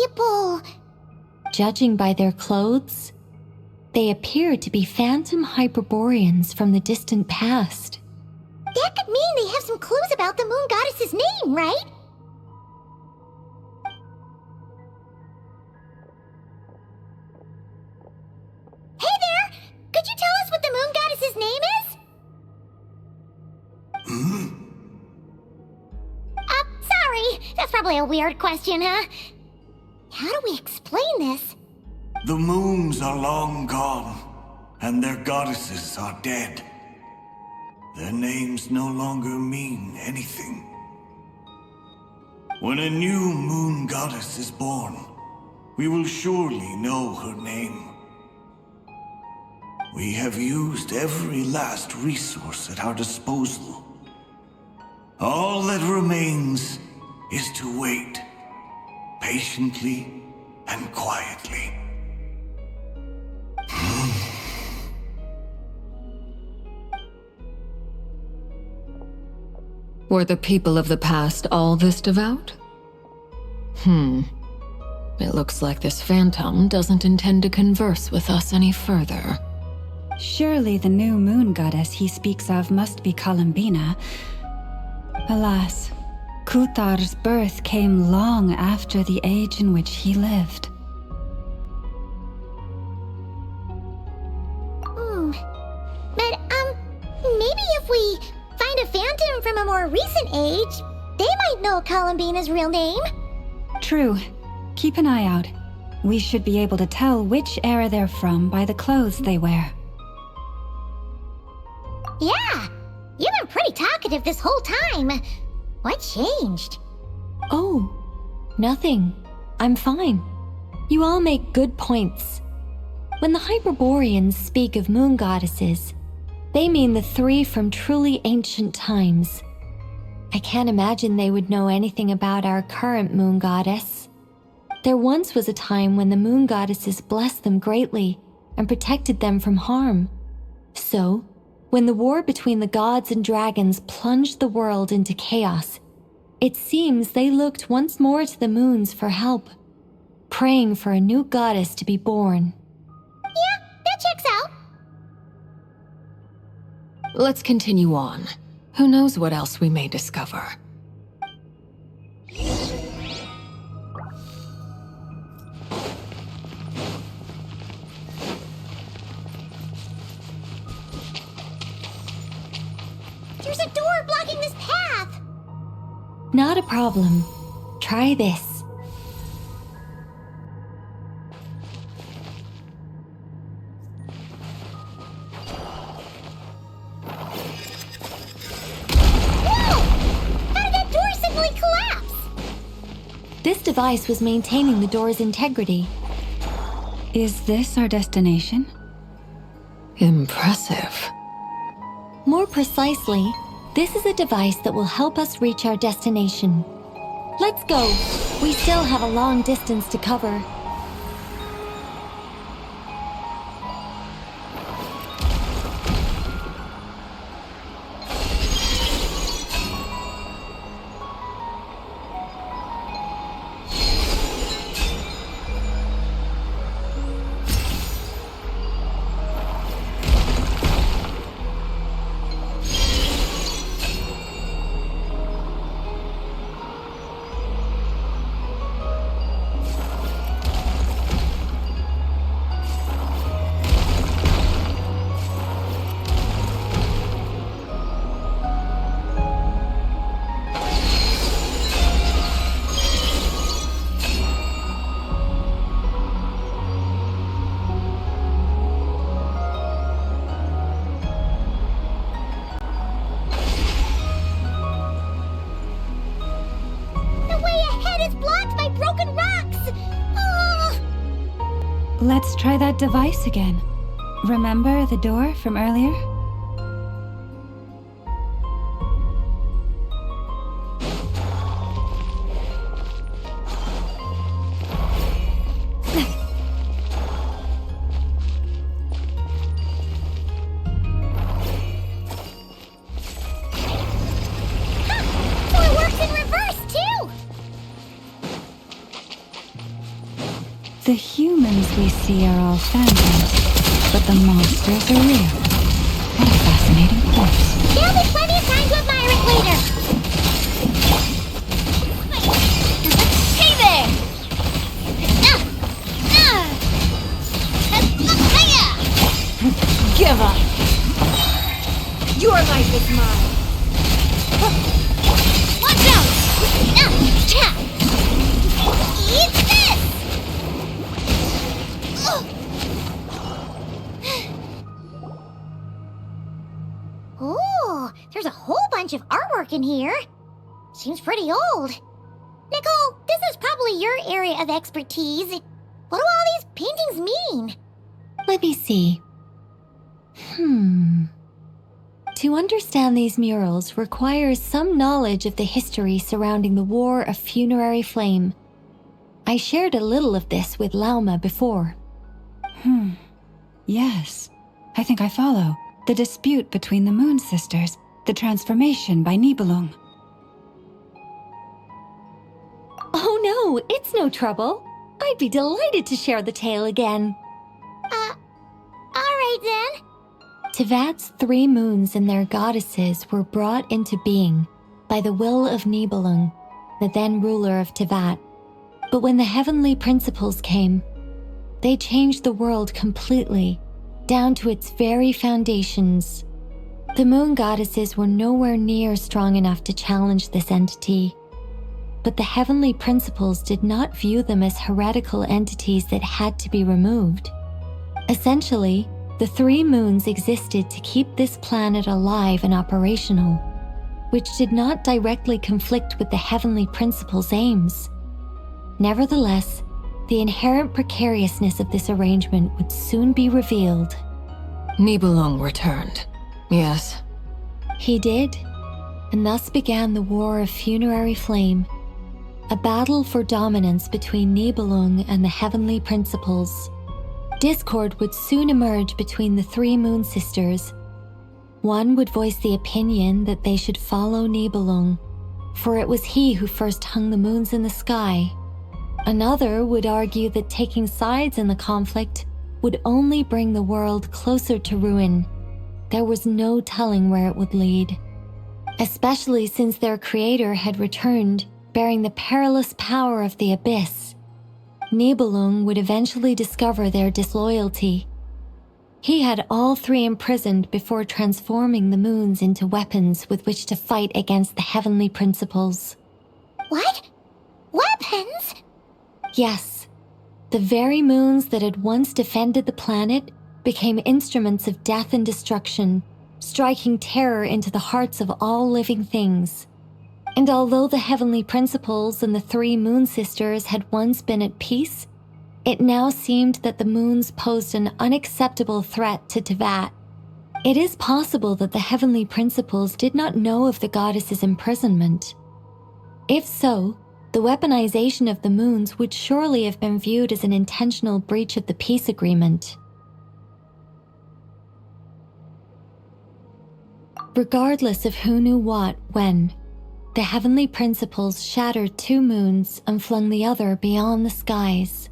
people? Judging by their clothes, they appear to be phantom Hyperboreans from the distant past. That could mean they have some clues about the moon goddess's name, right? Hey there! Could you tell us what the moon goddess's name is? Sorry. That's probably a weird question, huh? How do we explain this? The moons are long gone, and their goddesses are dead. Their names no longer mean anything. When a new moon goddess is born, we will surely know her name. We have used every last resource at our disposal. All that remains is to wait, patiently and quietly. Were the people of the past all this devout? It looks like this phantom doesn't intend to converse with us any further. Surely the new moon goddess he speaks of must be Columbina. Alas, Kuthar's birth came long after the age in which he lived. But, maybe if we find a phantom from a more recent age, they might know Columbina's real name. True. Keep an eye out. We should be able to tell which era they're from by the clothes they wear. Yeah, you've been pretty talkative this whole time. What changed? Oh, nothing. I'm fine. You all make good points. When the Hyperboreans speak of moon goddesses, they mean the three from truly ancient times. I can't imagine they would know anything about our current moon goddess. There once was a time when the moon goddesses blessed them greatly and protected them from harm. So, when the war between the gods and dragons plunged the world into chaos, it seems they looked once more to the moons for help, praying for a new goddess to be born. Yeah, that checks out. Let's continue on. Who knows what else we may discover? There's a door blocking this path. Not a problem. Try this. This device was maintaining the door's integrity. Is this our destination? Impressive. More precisely, this is a device that will help us reach our destination. Let's go. We still have a long distance to cover. Let's try that device again. Remember the door from earlier? The humans we see are all phantoms, but the monsters are real. What a fascinating corpse. There'll be plenty of time to admire it later. Hey there! Give up! Your life is mine! Watch out! Eat this! Oh, there's a whole bunch of artwork in here. Seems pretty old. Nicole, this is probably your area of expertise. What do all these paintings mean? Let me see. To understand these murals requires some knowledge of the history surrounding the War of Funerary Flame. I shared a little of this with Lauma before. Yes, I think I follow. The dispute between the Moon Sisters, the transformation by Nibelung. Oh no, it's no trouble. I'd be delighted to share the tale again. Alright then. Tevat's 3 moons and their goddesses were brought into being by the will of Nibelung, the then ruler of Tevat. But when the heavenly principles came, they changed the world completely, down to its very foundations. The moon goddesses were nowhere near strong enough to challenge this entity, but the heavenly principles did not view them as heretical entities that had to be removed. Essentially, the 3 moons existed to keep this planet alive and operational, which did not directly conflict with the heavenly principles' aims. Nevertheless, the inherent precariousness of this arrangement would soon be revealed. Nibelung returned. Yes. He did, and thus began the War of Funerary Flame, a battle for dominance between Nibelung and the heavenly principles. Discord would soon emerge between the 3 moon sisters. One would voice the opinion that they should follow Nibelung, for it was he who first hung the moons in the sky. Another would argue that taking sides in the conflict would only bring the world closer to ruin. There was no telling where it would lead, especially since their creator had returned, bearing the perilous power of the abyss. Nibelung would eventually discover their disloyalty. He had all 3 imprisoned before transforming the moons into weapons with which to fight against the heavenly principles. What? Weapons? Yes, the very moons that had once defended the planet became instruments of death and destruction, striking terror into the hearts of all living things. And although the heavenly principles and the 3 moon sisters had once been at peace, it now seemed that the moons posed an unacceptable threat to Tevat. It is possible that the heavenly principles did not know of the goddess's imprisonment. If so, the weaponization of the moons would surely have been viewed as an intentional breach of the peace agreement. Regardless of who knew what, when, the heavenly principles shattered 2 moons and flung the other beyond the skies.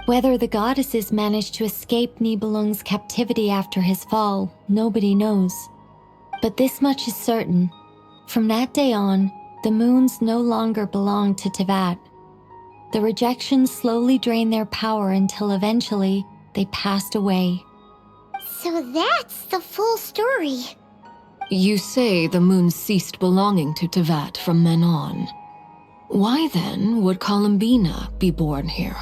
Whether the goddesses managed to escape Nibelung's captivity after his fall, nobody knows. But this much is certain. From that day on, the moons no longer belonged to Tevat. The rejection slowly drained their power until eventually they passed away. So that's the full story. You say the moon ceased belonging to Tevat from then on. Why then would Columbina be born here?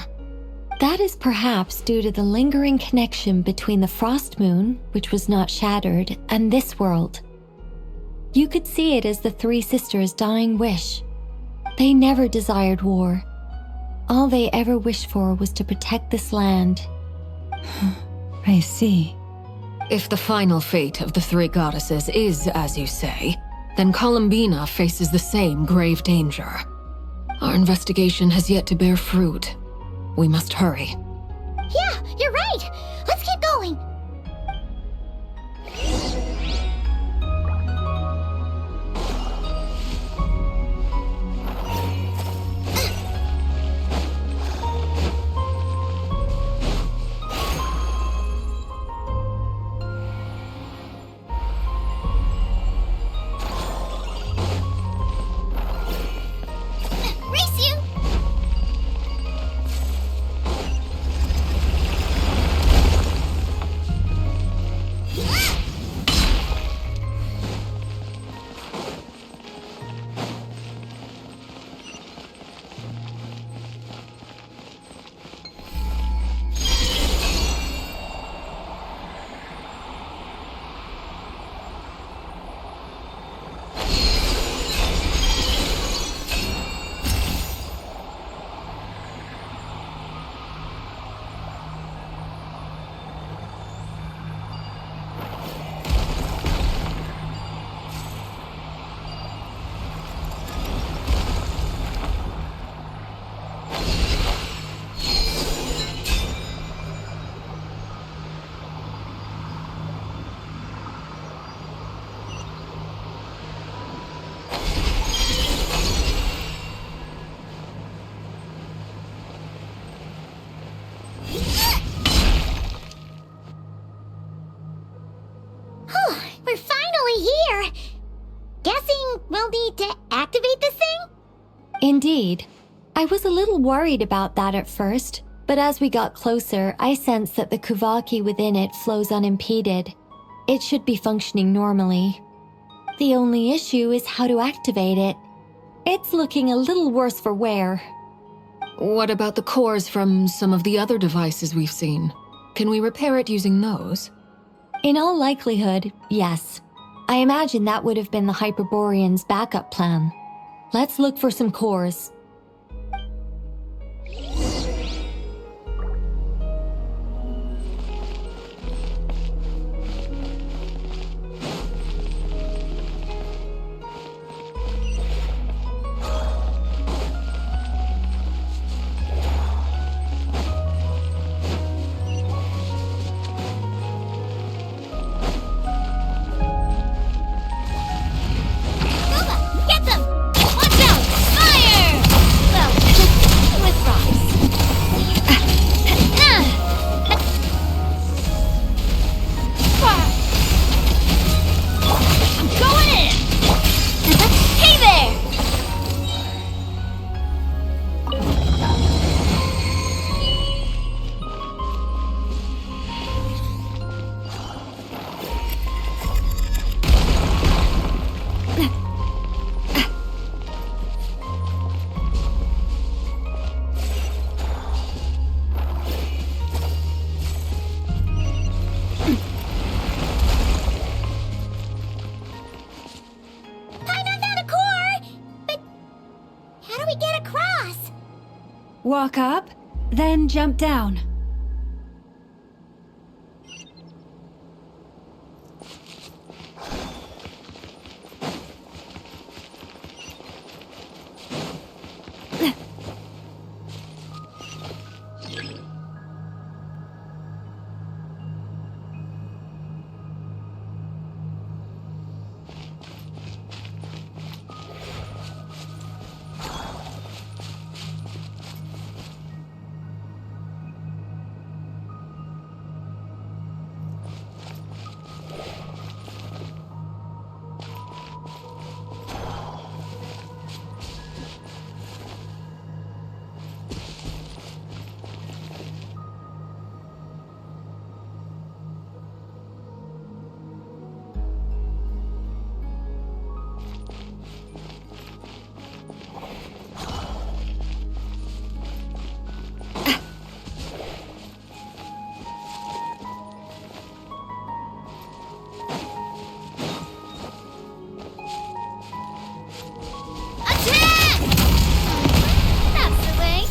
That is perhaps due to the lingering connection between the frost moon, which was not shattered, and this world. You could see it as the 3 sisters' dying wish. They never desired war. All they ever wished for was to protect this land. I see. If the final fate of the 3 goddesses is as you say, then Columbina faces the same grave danger. Our investigation has yet to bear fruit. We must hurry. Yeah, you're right. Let's keep going. Indeed. I was a little worried about that at first, but as we got closer, I sensed that the Kuvaki within it flows unimpeded. It should be functioning normally. The only issue is how to activate it. It's looking a little worse for wear. What about the cores from some of the other devices we've seen? Can we repair it using those? In all likelihood, yes. I imagine that would have been the Hyperborean's backup plan. Let's look for some cores. Get them! Watch out! Fire! Well, with rocks. I'm going in! Hey there! I found a core! But how do we get across? Walk up, then jump down. Attack! That's the way.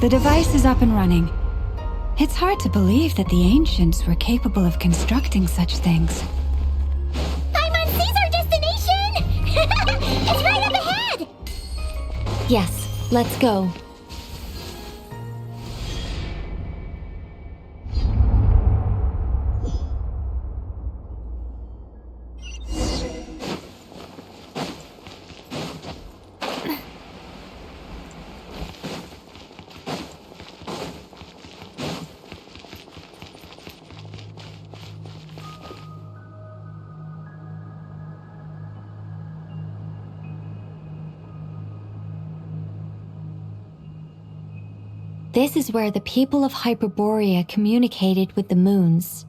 The device is up and running. It's hard to believe that the ancients were capable of constructing such things. I'm on Caesar destination! It's right up ahead! Yes, let's go. This is where the people of Hyperborea communicated with the moons.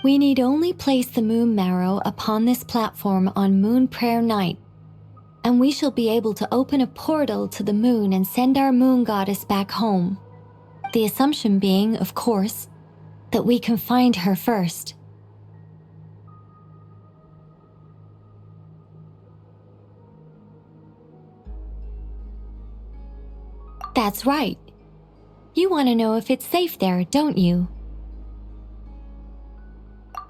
We need only place the moon marrow upon this platform on Moon Prayer Night, and we shall be able to open a portal to the moon and send our moon goddess back home. The assumption being, of course, that we can find her first. That's right. You want to know if it's safe there, don't you?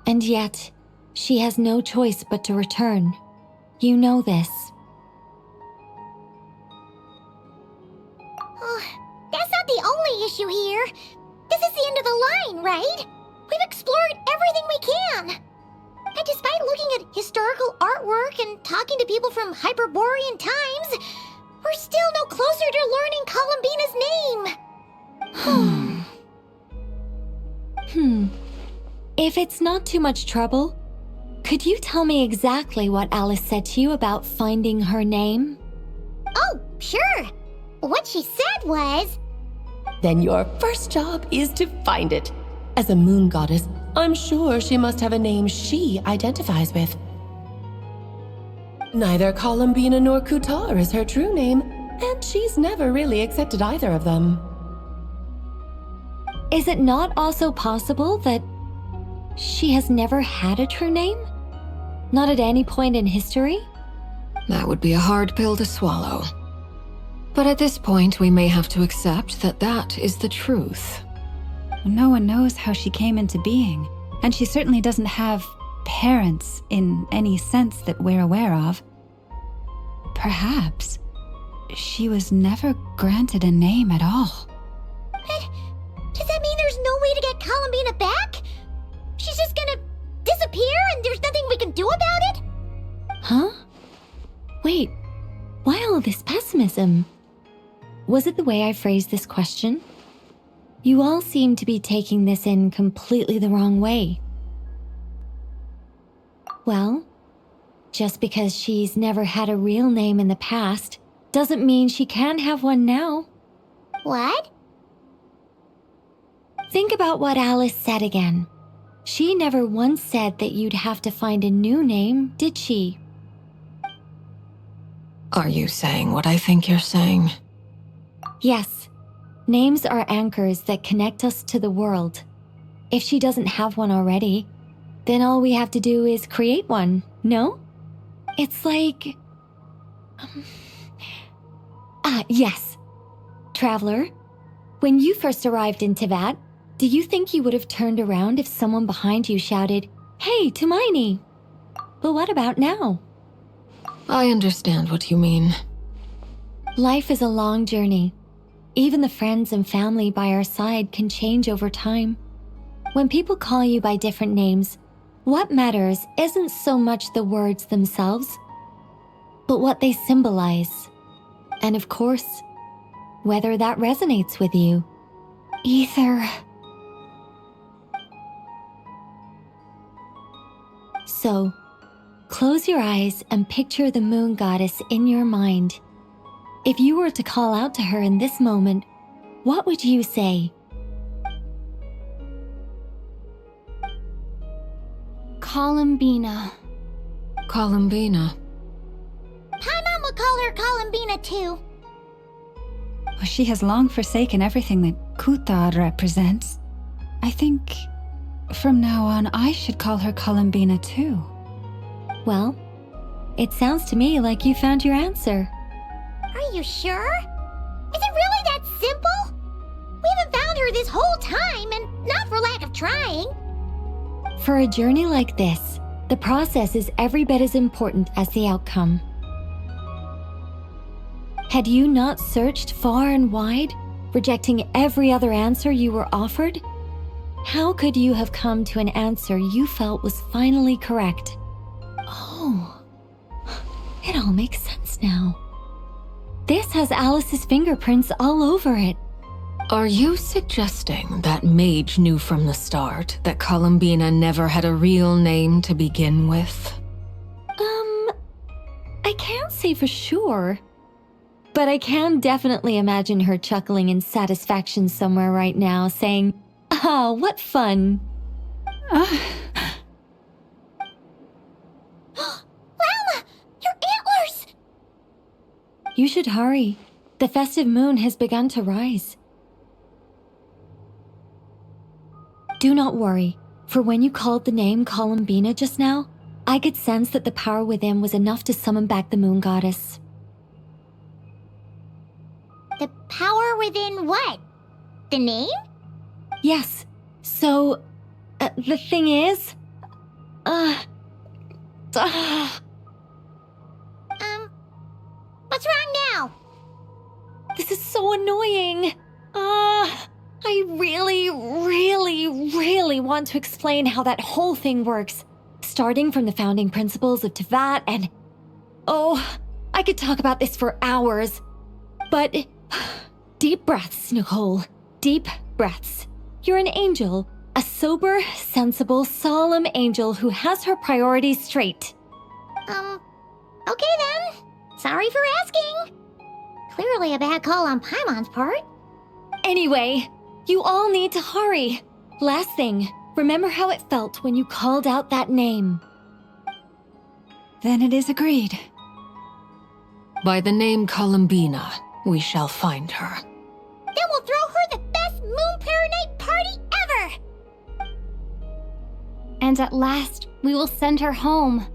And yet, she has no choice but to return. You know this. Oh, that's not the only issue here. This is the end of the line, right? We've explored everything we can. And despite looking at historical artwork and talking to people from Hyperborean times, we're still no closer to learning Columbina's name. If it's not too much trouble, could you tell me exactly what Alice said to you about finding her name? Oh, sure. What she said was... Then your first job is to find it. As a moon goddess, I'm sure she must have a name she identifies with. Neither Columbina nor Kutar is her true name, and she's never really accepted either of them. Is it not also possible that She has never had a true name? Not at any point in history? That would be a hard pill to swallow. But at this point, we may have to accept that that is the truth. No one knows how she came into being, and she certainly doesn't have parents in any sense that we're aware of. Perhaps she was never granted a name at all. But does that mean there's no way to get Columbina back? She's just gonna disappear and there's nothing we can do about it? Huh? Wait, why all this pessimism? Was it the way I phrased this question? You all seem to be taking this in completely the wrong way. Well, just because she's never had a real name in the past doesn't mean she can't have one now. What? Think about what Alice said again. She never once said that you'd have to find a new name, did she? Are you saying what I think you're saying? Yes. Names are anchors that connect us to the world. If she doesn't have one already, then all we have to do is create one, no? It's like... yes. Traveler, when you first arrived in Teyvat, do you think you would have turned around if someone behind you shouted, "Hey, Tumaini"? But what about now? I understand what you mean. Life is a long journey. Even the friends and family by our side can change over time. When people call you by different names, what matters isn't so much the words themselves, but what they symbolize. And of course, whether that resonates with you. Ether. So, close your eyes and picture the moon goddess in your mind. If you were to call out to her in this moment, what would you say? Columbina. Columbina. Paimon will call her Columbina too. She has long forsaken everything that Kuthar represents. I think from now on I should call her Columbina too. Well, it sounds to me like you found your answer. Are you sure? Is it really that simple? We haven't found her this whole time, and not for lack of trying. For a journey like this, the process is every bit as important as the outcome. Had you not searched far and wide, rejecting every other answer you were offered? How could you have come to an answer you felt was finally correct? Oh, it all makes sense now. This has Alice's fingerprints all over it. Are you suggesting that Mage knew from the start that Columbina never had a real name to begin with? I can't say for sure. But I can definitely imagine her chuckling in satisfaction somewhere right now, saying, "Ah, what fun." Llama! Your antlers! You should hurry. The festive moon has begun to rise. Do not worry, for when you called the name Columbina just now, I could sense that the power within was enough to summon back the moon goddess. The power within what? The name? Yes, so, the thing is... What's wrong now? This is so annoying. I really want to explain how that whole thing works. Starting from the founding principles of Teyvat and... Oh, I could talk about this for hours. But... Deep breaths, Nicole. Deep breaths. You're an angel. A sober, sensible, solemn angel who has her priorities straight. Okay then. Sorry for asking. Clearly a bad call on Paimon's part. Anyway, you all need to hurry. Last thing, remember how it felt when you called out that name. Then it is agreed. By the name Columbina, we shall find her. Then we'll throw her the best Moon Paradise party ever! And at last, we will send her home.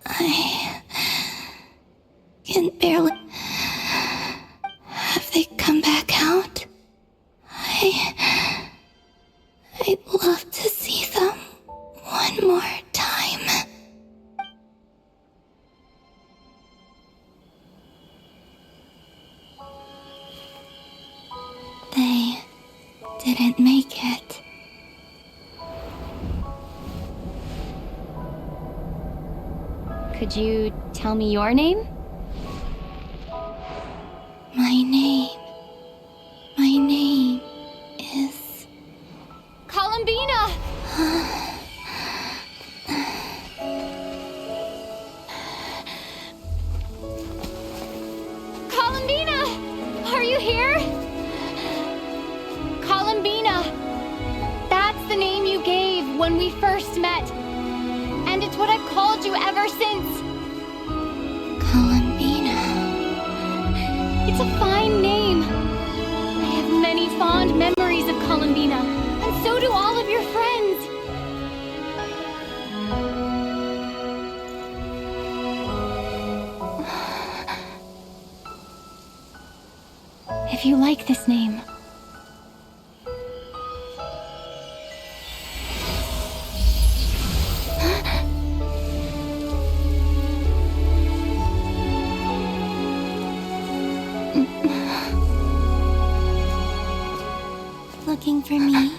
I can barely... Have they come back out? I'd love to see them one more time. They didn't make it. Could you tell me your name? My name is... Columbina! Columbina! Are you here? Columbina! That's the name you gave when we first met. And it's what I've called you ever since. Columbina. It's a fine name. I have many fond memories of Columbina, and so do all of your friends. If you like this name, looking for me?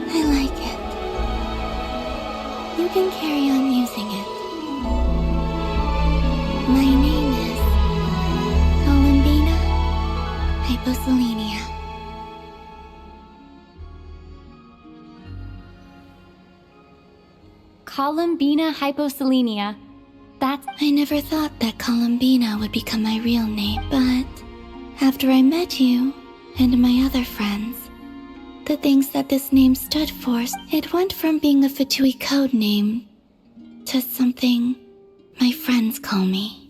I like it. You can carry on using it. My name is Columbina Hyposelenia. Columbina Hyposelenia. That's... I never thought that Columbina would become my real name, but after I met you and my other friends, the things that this name stood for, it went from being a Fatui code name to something my friends call me.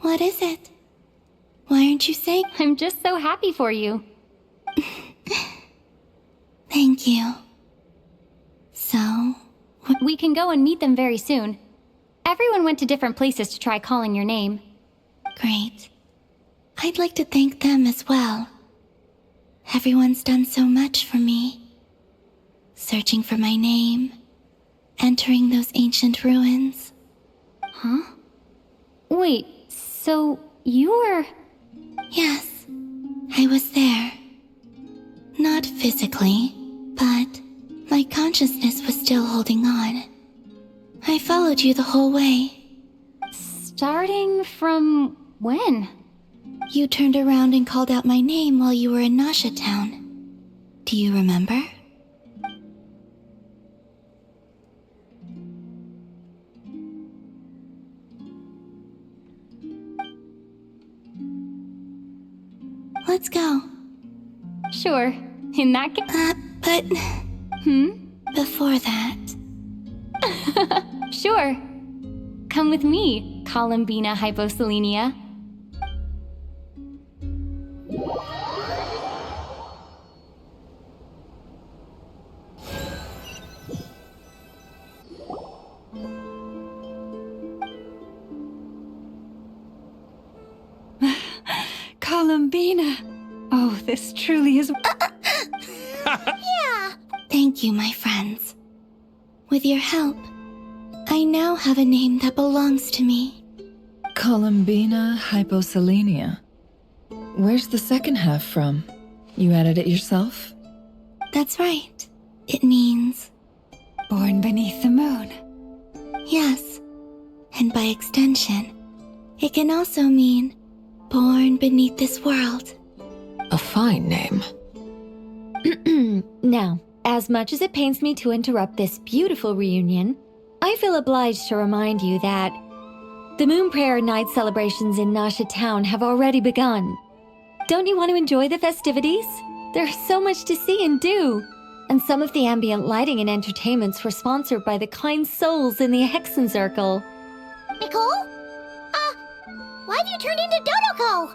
What is it? Why aren't you saying? I'm just so happy for you. Thank you. So, We can go and meet them very soon. Everyone went to different places to try calling your name. great. I'd like to thank them as well. Everyone's done so much for me. Searching for my name, entering those ancient ruins. Huh? Wait, so you were... Yes, I was there. Not physically, but my consciousness was still holding on. I followed you the whole way. Starting from when? You turned around and called out my name while you were in Nasha Town. Do you remember? Let's go. Sure. In that case... But... Before that... Sure. Come with me, Columbina Hyposelenia. Columbina! Oh, this truly is... Yeah! Thank you, my friends. With your help, I now have a name that belongs to me. Columbina Hyposelenia. Where's the second half from? You added it yourself? That's right. It means... Born beneath the moon. Yes. And by extension, it can also mean born beneath this world. A fine name. Now, as much as it pains me to interrupt this beautiful reunion, I feel obliged to remind you that the Moon Prayer Night celebrations in Nasha Town have already begun. Don't you want to enjoy the festivities? There's so much to see and do. And some of the ambient lighting and entertainments were sponsored by the kind souls in the Hexen Circle. Nicole? Why have you turned into Dodoko?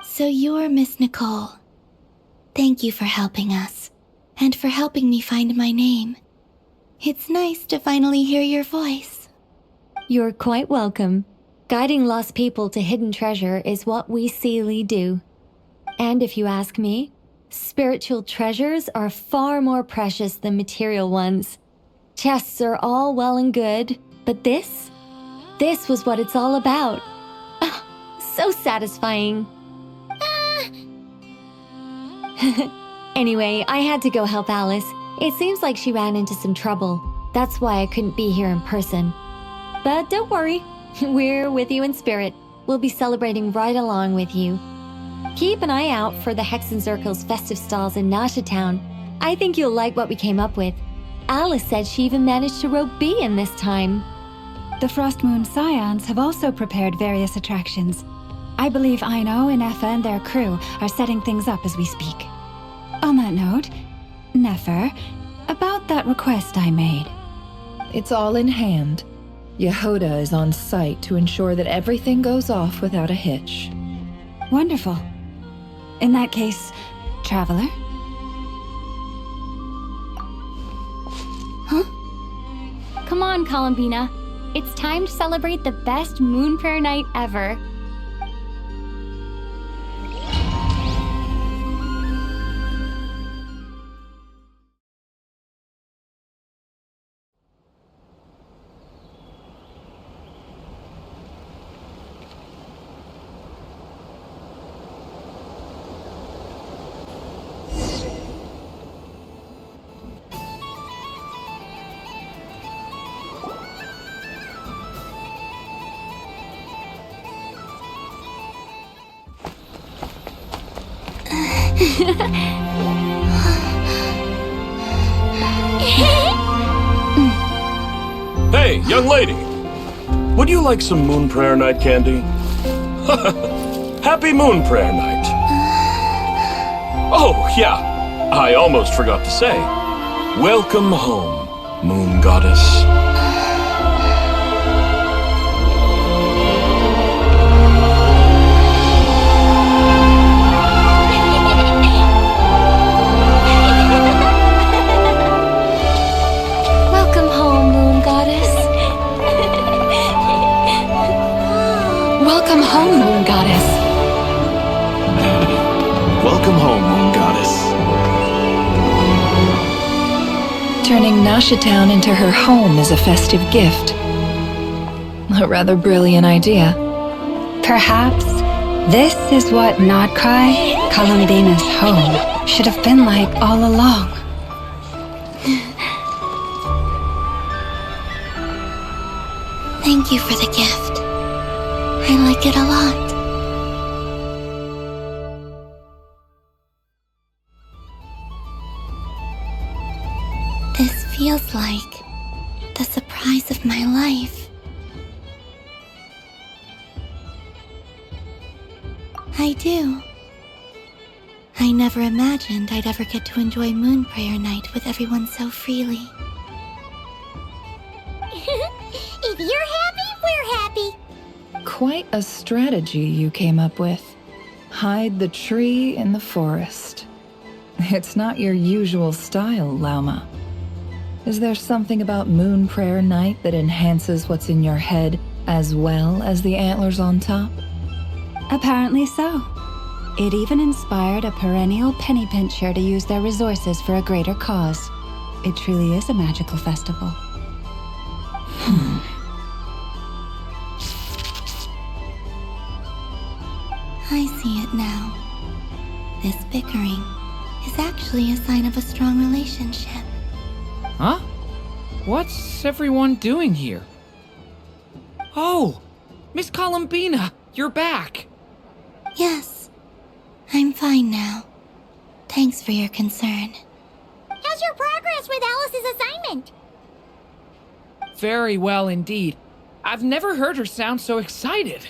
So you're Miss Nicole. Thank you for helping us, and for helping me find my name. It's nice to finally hear your voice. You're quite welcome. Guiding lost people to hidden treasure is what we Seelie do. And if you ask me, spiritual treasures are far more precious than material ones. Chests are all well and good, but this was what it's all about. So satisfying. Anyway, I had to go help Alice. It seems like she ran into some trouble. That's why I couldn't be here in person. But don't worry, we're with you in spirit. We'll be celebrating right along with you. Keep an eye out for the Hexen Circle's festive stalls in Nasha Town. I think you'll like what we came up with. Alice said she even managed to rope B in this time. The Frost Moon Scions have also prepared various attractions. I believe Aino, Nefer, and their crew are setting things up as we speak. On that note, Nefer, about that request I made. It's all in hand. Yehoda is on site to ensure that everything goes off without a hitch. Wonderful. In that case, Traveler? Come on, Columbina. It's time to celebrate the best moon prayer night ever. Hey, young lady! Would you like some Moon Prayer Night candy? Happy Moon Prayer Night! Oh, yeah, I almost forgot to say. Welcome home, Moon Goddess. Welcome home, Moon Goddess. Welcome home, Moon Goddess. Welcome home, Moon Goddess. Turning Nasha Town into her home is a festive gift. A rather brilliant idea. Perhaps this is what Nodcry, Columbina's home, should have been like all along. Thank you for the gift. I like it a lot. This feels like the surprise of my life. I do. I never imagined I'd ever get to enjoy Moon Prayer Night with everyone so freely. If you're happy, we're happy. Quite a strategy you came up with. Hide the tree in the forest. It's not your usual style, Lauma. Is there something about Moon Prayer Night that enhances what's in your head as well as the antlers on top? Apparently so. It even inspired a perennial penny pincher to use their resources for a greater cause. It truly is a magical festival. I see it now. This bickering is actually a sign of a strong relationship. Huh? What's everyone doing here? Oh! Miss Columbina, you're back! Yes, I'm fine now. Thanks for your concern. How's your progress with Alice's assignment? Very well indeed. I've never heard her sound so excited.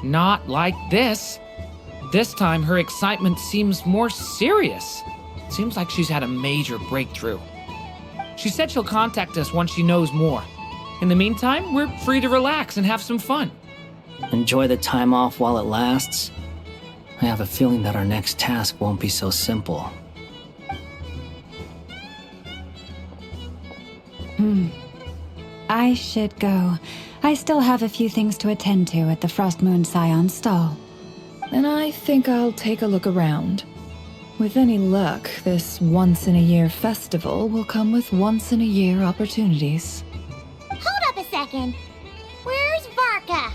Not like this. This time, her excitement seems more serious. Seems like she's had a major breakthrough. She said she'll contact us once she knows more. In the meantime, we're free to relax and have some fun. Enjoy the time off while it lasts. I have a feeling that our next task won't be so simple. I should go. I still have a few things to attend to at the Frost Moon Scion's stall. And I think I'll take a look around. With any luck, this once-in-a-year festival will come with once-in-a-year opportunities. Hold up a second. Where's Varka?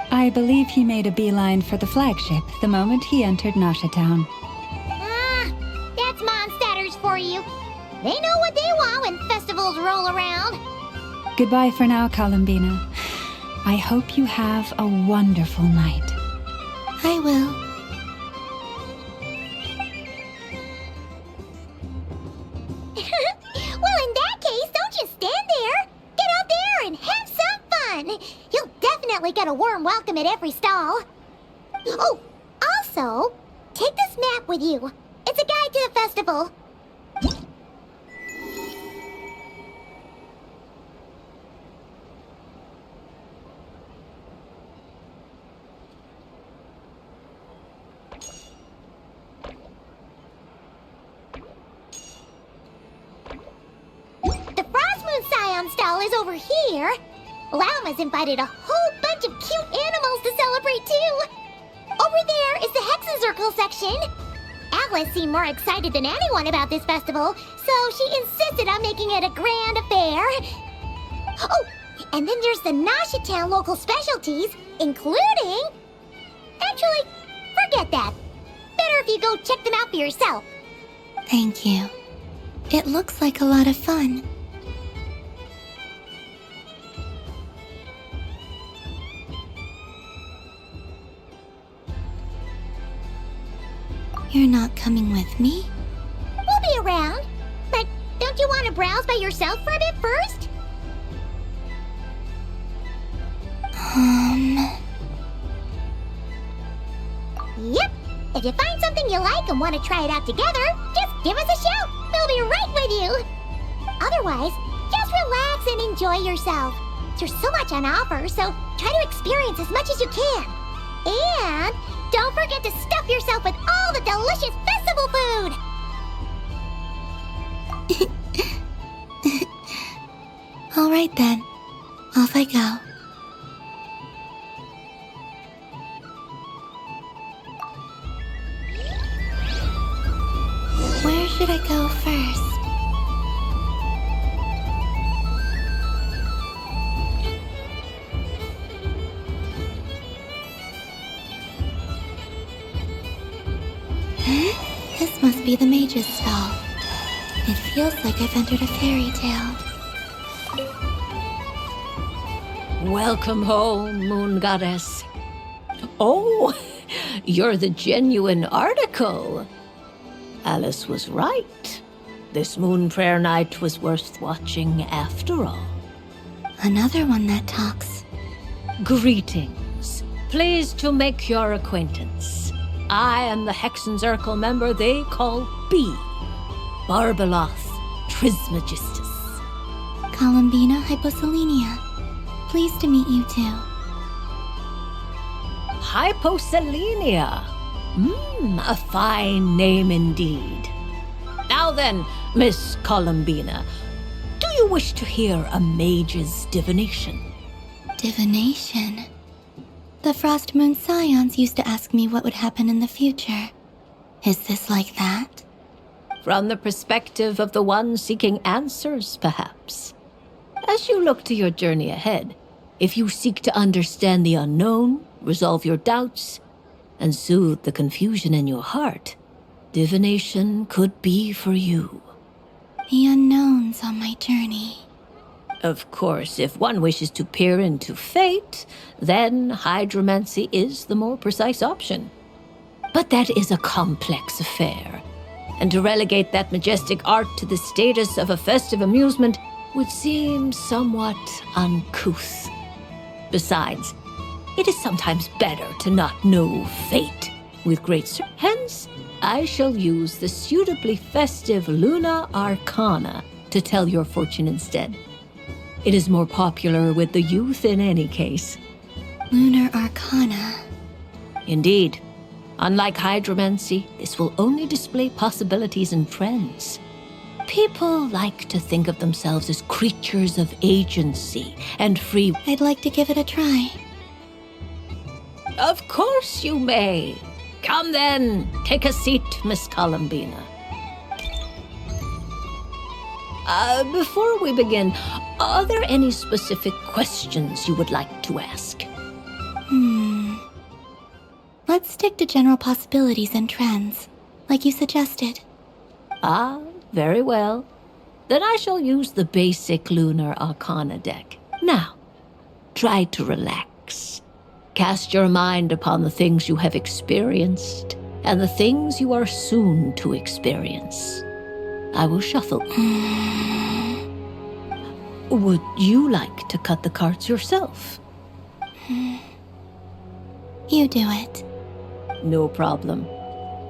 I believe he made a beeline for the flagship the moment he entered Nasha Town. That's Mondstadters for you. They know what they want when festivals roll around. Goodbye for now, Columbina. I hope you have a wonderful night. I will. Well, in that case, don't just stand there. Get out there and have some fun. You'll definitely get a warm welcome at every stall. Oh, also, take this map with you. It's a guide to the festival. The Frost Moon Scion stall is over here. Lauma's invited a whole bunch of cute animals to celebrate too. Over there is the Hexen Circle section. Alice seemed more excited than anyone about this festival, so she insisted on making it a grand affair. Oh, and then there's the Nasha Town local specialties, including... Actually, forget that. Better if you go check them out for yourself. Thank you. It looks like a lot of fun. You're not coming with me? We'll be around. But don't you want to browse by yourself for a bit first? Yep. If you find something you like and want to try it out together, just give us a shout. We'll be right with you. Otherwise, just relax and enjoy yourself. There's so much on offer, so try to experience as much as you can. And don't forget to stuff yourself with all the delicious festival food. All right then. Off I go. Where should I go first? This must be the mage's stall. It feels like I've entered a fairy tale. Welcome home, Moon Goddess. Oh, you're the genuine article. Alice was right. This moon prayer night was worth watching after all. Another one that talks. Greetings. Pleased to make your acquaintance. I am the Hexen Circle member they call B. Barbeloth Trismegistus. Columbina Hyposelenia. Pleased to meet you too. Hyposelenia. A fine name indeed. Now then, Miss Columbina, do you wish to hear a mage's divination? Divination? The Frost Moon Scions used to ask me what would happen in the future. Is this like that? From the perspective of the one seeking answers, perhaps. As you look to your journey ahead, if you seek to understand the unknown, resolve your doubts, and soothe the confusion in your heart, divination could be for you. The unknowns on my journey. Of course, if one wishes to peer into fate, then hydromancy is the more precise option. But that is a complex affair, and to relegate that majestic art to the status of a festive amusement would seem somewhat uncouth. Besides, it is sometimes better to not know fate with great hence, I shall use the suitably festive Luna Arcana to tell your fortune instead. It is more popular with the youth in any case. Lunar Arcana. Indeed. Unlike hydromancy, this will only display possibilities and trends. People like to think of themselves as creatures of agency and free. I'd like to give it a try. Of course you may. Come then, take a seat, Miss Columbina. Before we begin, are there any specific questions you would like to ask? Let's stick to general possibilities and trends, like you suggested. Ah, very well. Then I shall use the basic Lunar Arcana deck. Now, try to relax. Cast your mind upon the things you have experienced and the things you are soon to experience. I will shuffle. Would you like to cut the cards yourself? You do it. No problem.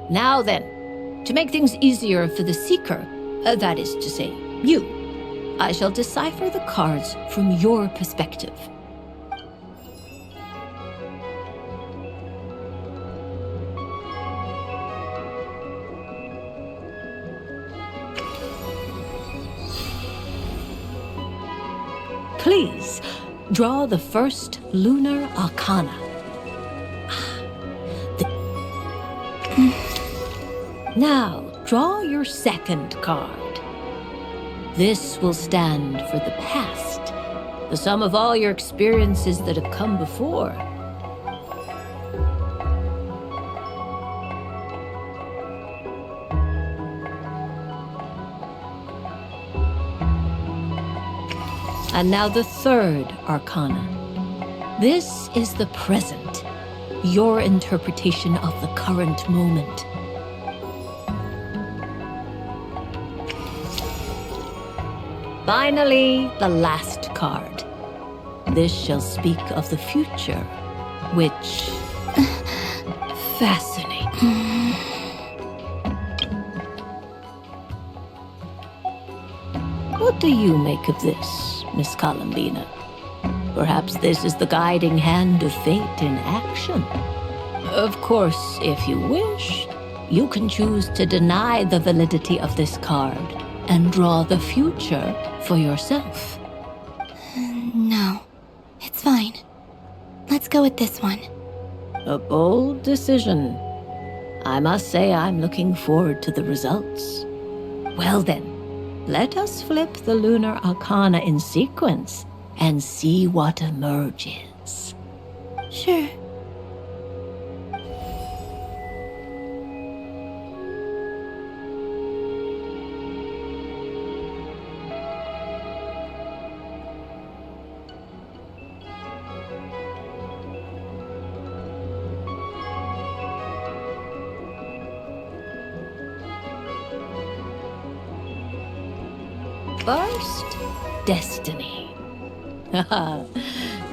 Now then, to make things easier for the seeker, that is to say, you, I shall decipher the cards from your perspective. Please, draw the first Lunar Arcana. Now, draw your second card. This will stand for the past, the sum of all your experiences that have come before. And now the third Arcana. This is the present, your interpretation of the current moment. Finally, the last card. This shall speak of the future, which fascinates. What do you make of this, Miss Columbina? Perhaps this is the guiding hand of fate in action. Of course, if you wish, you can choose to deny the validity of this card and draw the future for yourself. No, it's fine. Let's go with this one. A bold decision. I must say I'm looking forward to the results. Well then, let us flip the Lunar Arcana in sequence and see what emerges. Sure. First, destiny.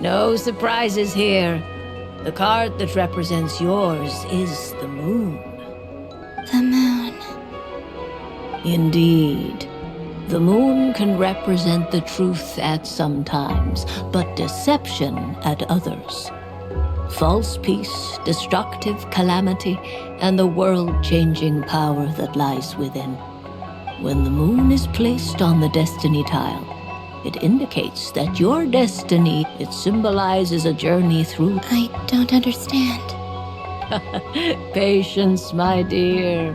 No surprises here. The card that represents yours is the moon. The moon. Indeed. The moon can represent the truth at some times, but deception at others. False peace, destructive calamity, and the world-changing power that lies within. When the moon is placed on the destiny tile, it indicates that your destiny, it symbolizes a journey through... I don't understand. Patience, my dear.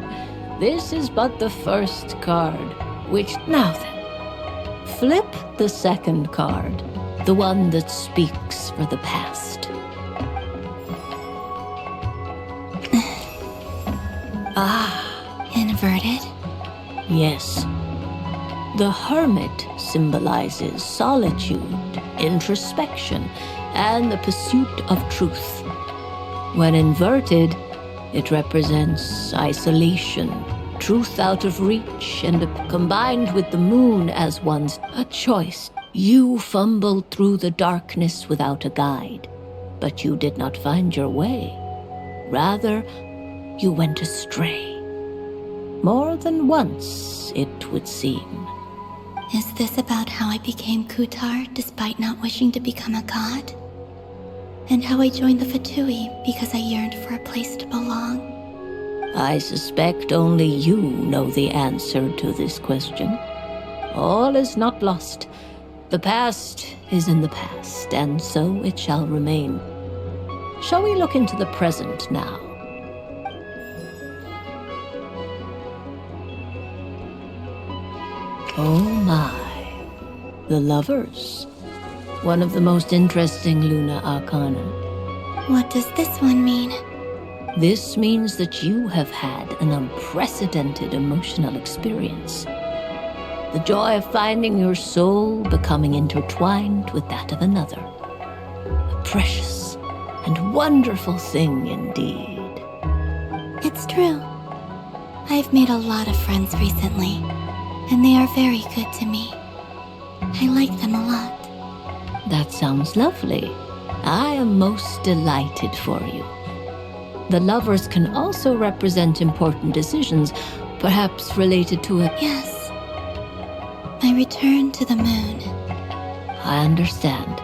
This is but the first card, which... Now then, flip the second card, the one that speaks for the past. Inverted? Yes. The hermit symbolizes solitude, introspection, and the pursuit of truth. When inverted, it represents isolation, truth out of reach, and combined with the moon as one's a choice. You fumble through the darkness without a guide. but you did not find your way. Rather, you went astray. More than once, it would seem. Is this about how I became Kutar despite not wishing to become a god? And how I joined the Fatui because I yearned for a place to belong? I suspect only you know the answer to this question. All is not lost. The past is in the past, and so it shall remain. Shall we look into the present now? Oh my. The lovers. One of the most interesting Luna Arcana. What does this one mean? This means that you have had an unprecedented emotional experience. The joy of finding your soul becoming intertwined with that of another. A precious and wonderful thing indeed. It's true. I've made a lot of friends recently, and they are very good to me. I like them a lot. That sounds lovely. I am most delighted for you. The lovers can also represent important decisions, perhaps related to a... Yes. My return to the moon. I understand.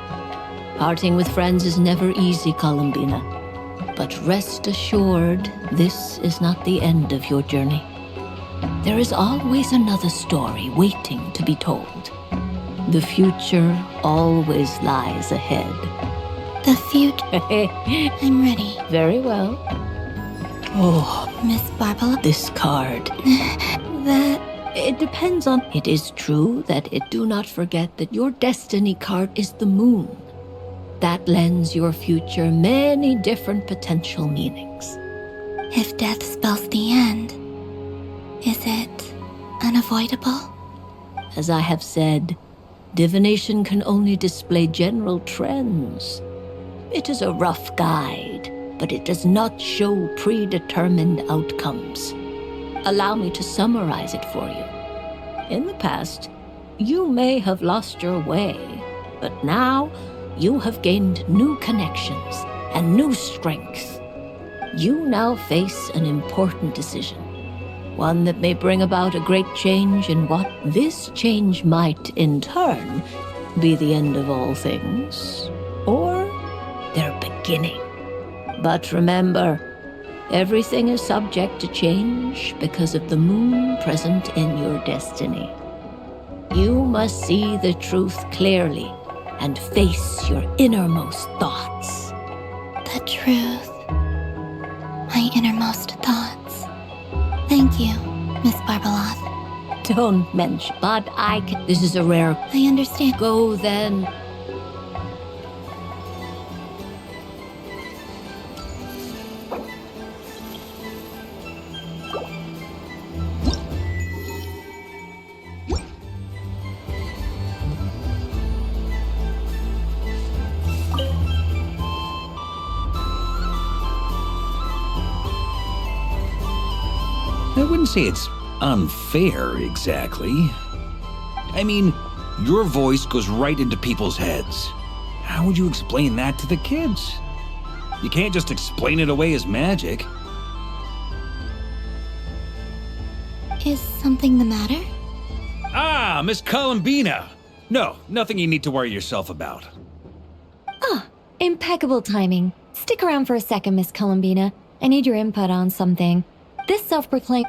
Parting with friends is never easy, Columbina. But rest assured, this is not the end of your journey. There is always another story waiting to be told. The future always lies ahead. The future? I'm ready. Very well. Oh, Miss Barbara? This card. That... It depends on... It is true that it do not forget that your destiny card is the moon. That lends your future many different potential meanings. If death spells the end, is it unavoidable? As I have said, divination can only display general trends. It is a rough guide, but it does not show predetermined outcomes. Allow me to summarize it for you. In the past, you may have lost your way, but now you have gained new connections and new strength. You now face an important decision, one that may bring about a great change in what this change might, in turn, be the end of all things, or their beginning. But remember, everything is subject to change because of the moon present in your destiny. You must see the truth clearly and face your innermost thoughts. The truth. My innermost thoughts. Thank you, Miss Barbaloth. Don't mention, but I can... This is a rare... I understand. Go then. I wouldn't say it's unfair, exactly. I mean, your voice goes right into people's heads. How would you explain that to the kids? You can't just explain it away as magic. Is something the matter? Ah, Miss Columbina! No, nothing you need to worry yourself about. Ah, impeccable timing. Stick around for a second, Miss Columbina. I need your input on something. This self-proclaimed...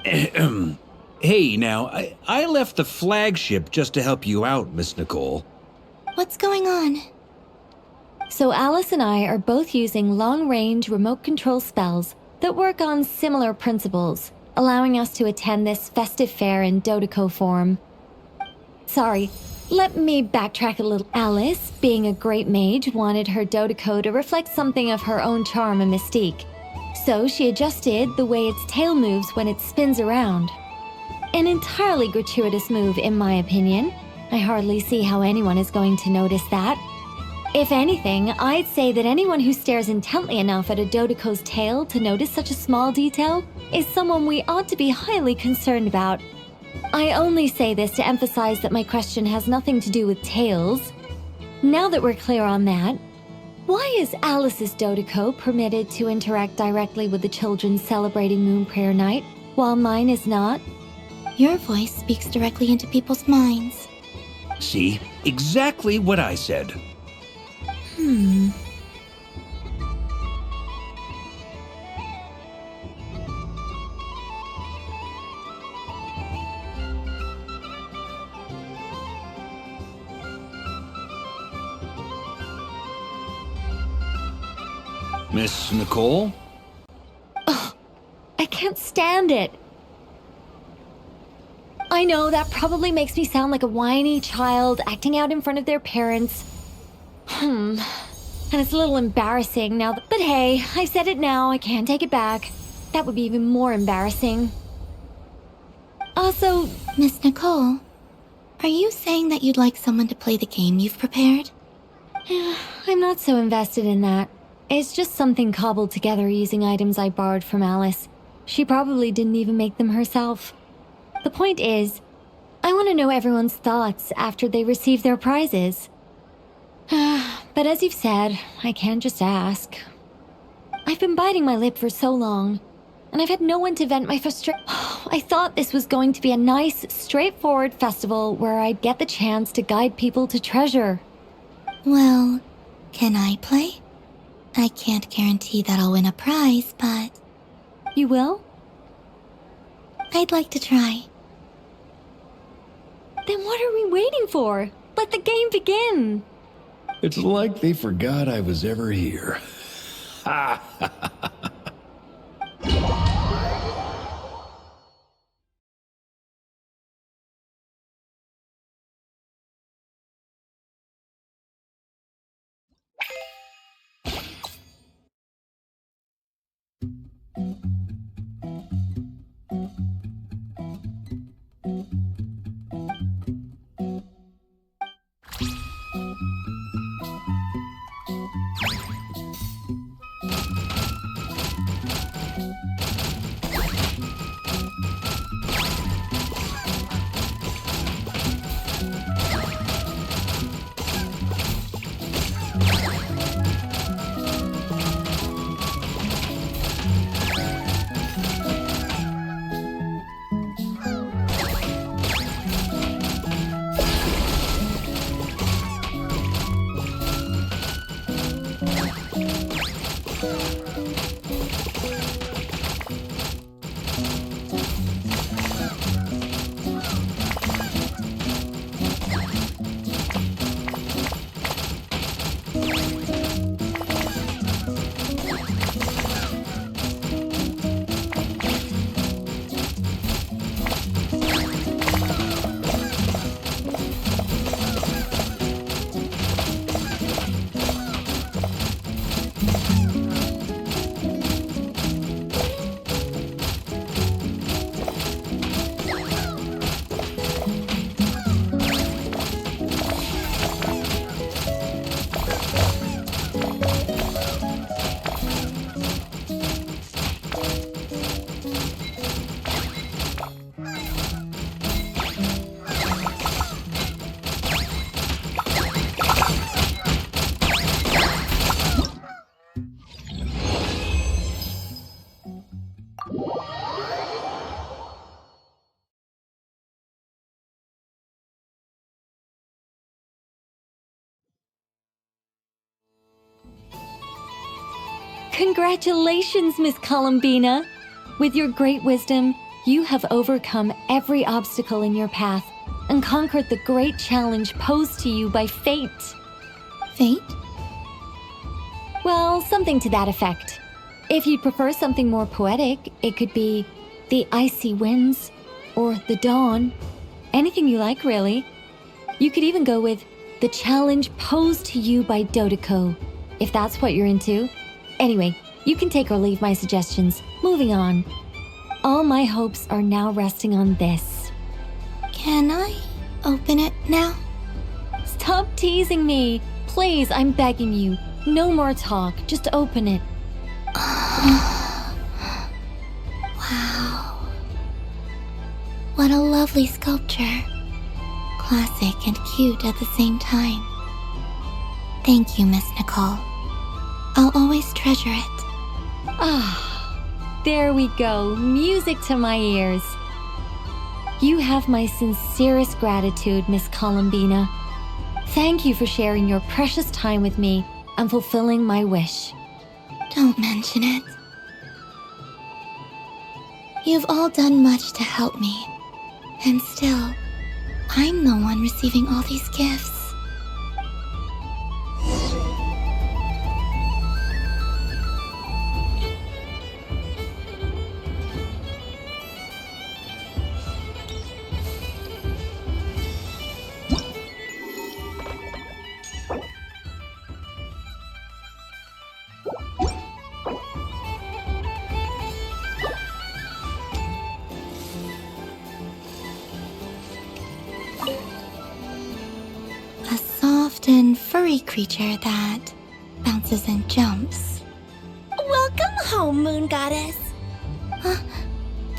Hey, now, I left the flagship just to help you out, Miss Nicole. What's going on? So Alice and I are both using long-range remote control spells that work on similar principles, allowing us to attend this festive fair in Dodeco form. Sorry, let me backtrack a little. Alice, being a great mage, wanted her Dodeco to reflect something of her own charm and mystique. So she adjusted the way its tail moves when it spins around. An entirely gratuitous move, in my opinion. I hardly see how anyone is going to notice that. If anything, I'd say that anyone who stares intently enough at a Dodeco's tail to notice such a small detail is someone we ought to be highly concerned about. I only say this to emphasize that my question has nothing to do with tails. Now that we're clear on that, Why is Alice's Dodiko permitted to interact directly with the children celebrating Moon Prayer Night, while mine is not? Your voice speaks directly into people's minds. See? Exactly what I said. Miss Nicole? I can't stand it. I know that probably makes me sound like a whiny child acting out in front of their parents. And it's a little embarrassing now, but hey, I've said it now, I can't take it back. That would be even more embarrassing. Also, Miss Nicole, are you saying that you'd like someone to play the game you've prepared? I'm not so invested in that. It's just something cobbled together using items I borrowed from Alice. She probably didn't even make them herself. The point is, I want to know everyone's thoughts after they receive their prizes. But as you've said, I can't just ask. I've been biting my lip for so long, and I've had no one to vent my frustration. I thought this was going to be a nice, straightforward festival where I'd get the chance to guide people to treasure. Well, can I play? I can't guarantee that I'll win a prize, but... You will? I'd like to try. Then what are we waiting for? Let the game begin! It's like they forgot I was ever here. Congratulations, Miss Columbina! With your great wisdom, you have overcome every obstacle in your path and conquered the great challenge posed to you by fate. Fate? Well, something to that effect. If you'd prefer something more poetic, it could be the icy winds or the dawn. Anything you like, really. You could even go with the challenge posed to you by Dodiko, if that's what you're into. Anyway, you can take or leave my suggestions. Moving on. All my hopes are now resting on this. Can I open it now? Stop teasing me! Please, I'm begging you. No more talk. Just open it. Wow. What a lovely sculpture. Classic and cute at the same time. Thank you, Miss Nicole. I'll always treasure it. Ah, there we go. Music to my ears. You have my sincerest gratitude, Miss Columbina. Thank you for sharing your precious time with me and fulfilling my wish. Don't mention it. You've all done much to help me. And still, I'm the one receiving all these gifts. A soft and furry creature that bounces and jumps. Welcome home, Moon Goddess.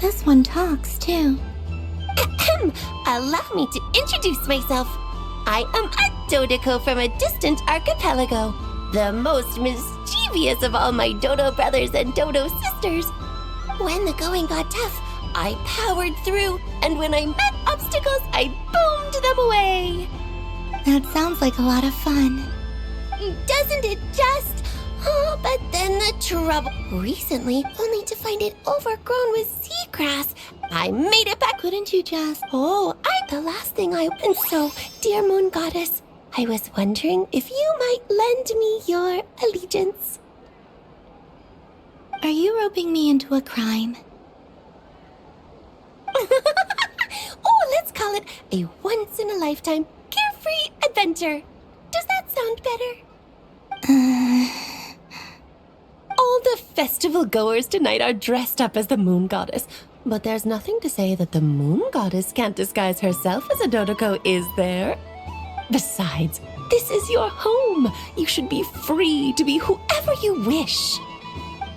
This one talks too. Allow me to introduce myself. I am a Dodoco from a distant archipelago, the most mischievous of all my Dodo brothers and Dodo sisters. When the going got tough, I powered through, and when I met obstacles, I boomed them away. That sounds like a lot of fun. Doesn't it just? Oh, but then the trouble. Recently, only to find it overgrown with seagrass, I made it back. Couldn't you just? Oh, the last thing And so, dear Moon Goddess, I was wondering if you might lend me your allegiance. Are you roping me into a crime? Oh, let's call it a once-in-a-lifetime carefree adventure. Does that sound better? All the festival goers tonight are dressed up as the Moon Goddess, but there's nothing to say that the Moon Goddess can't disguise herself as a Dodoco, is there? Besides, this is your home. You should be free to be whoever you wish.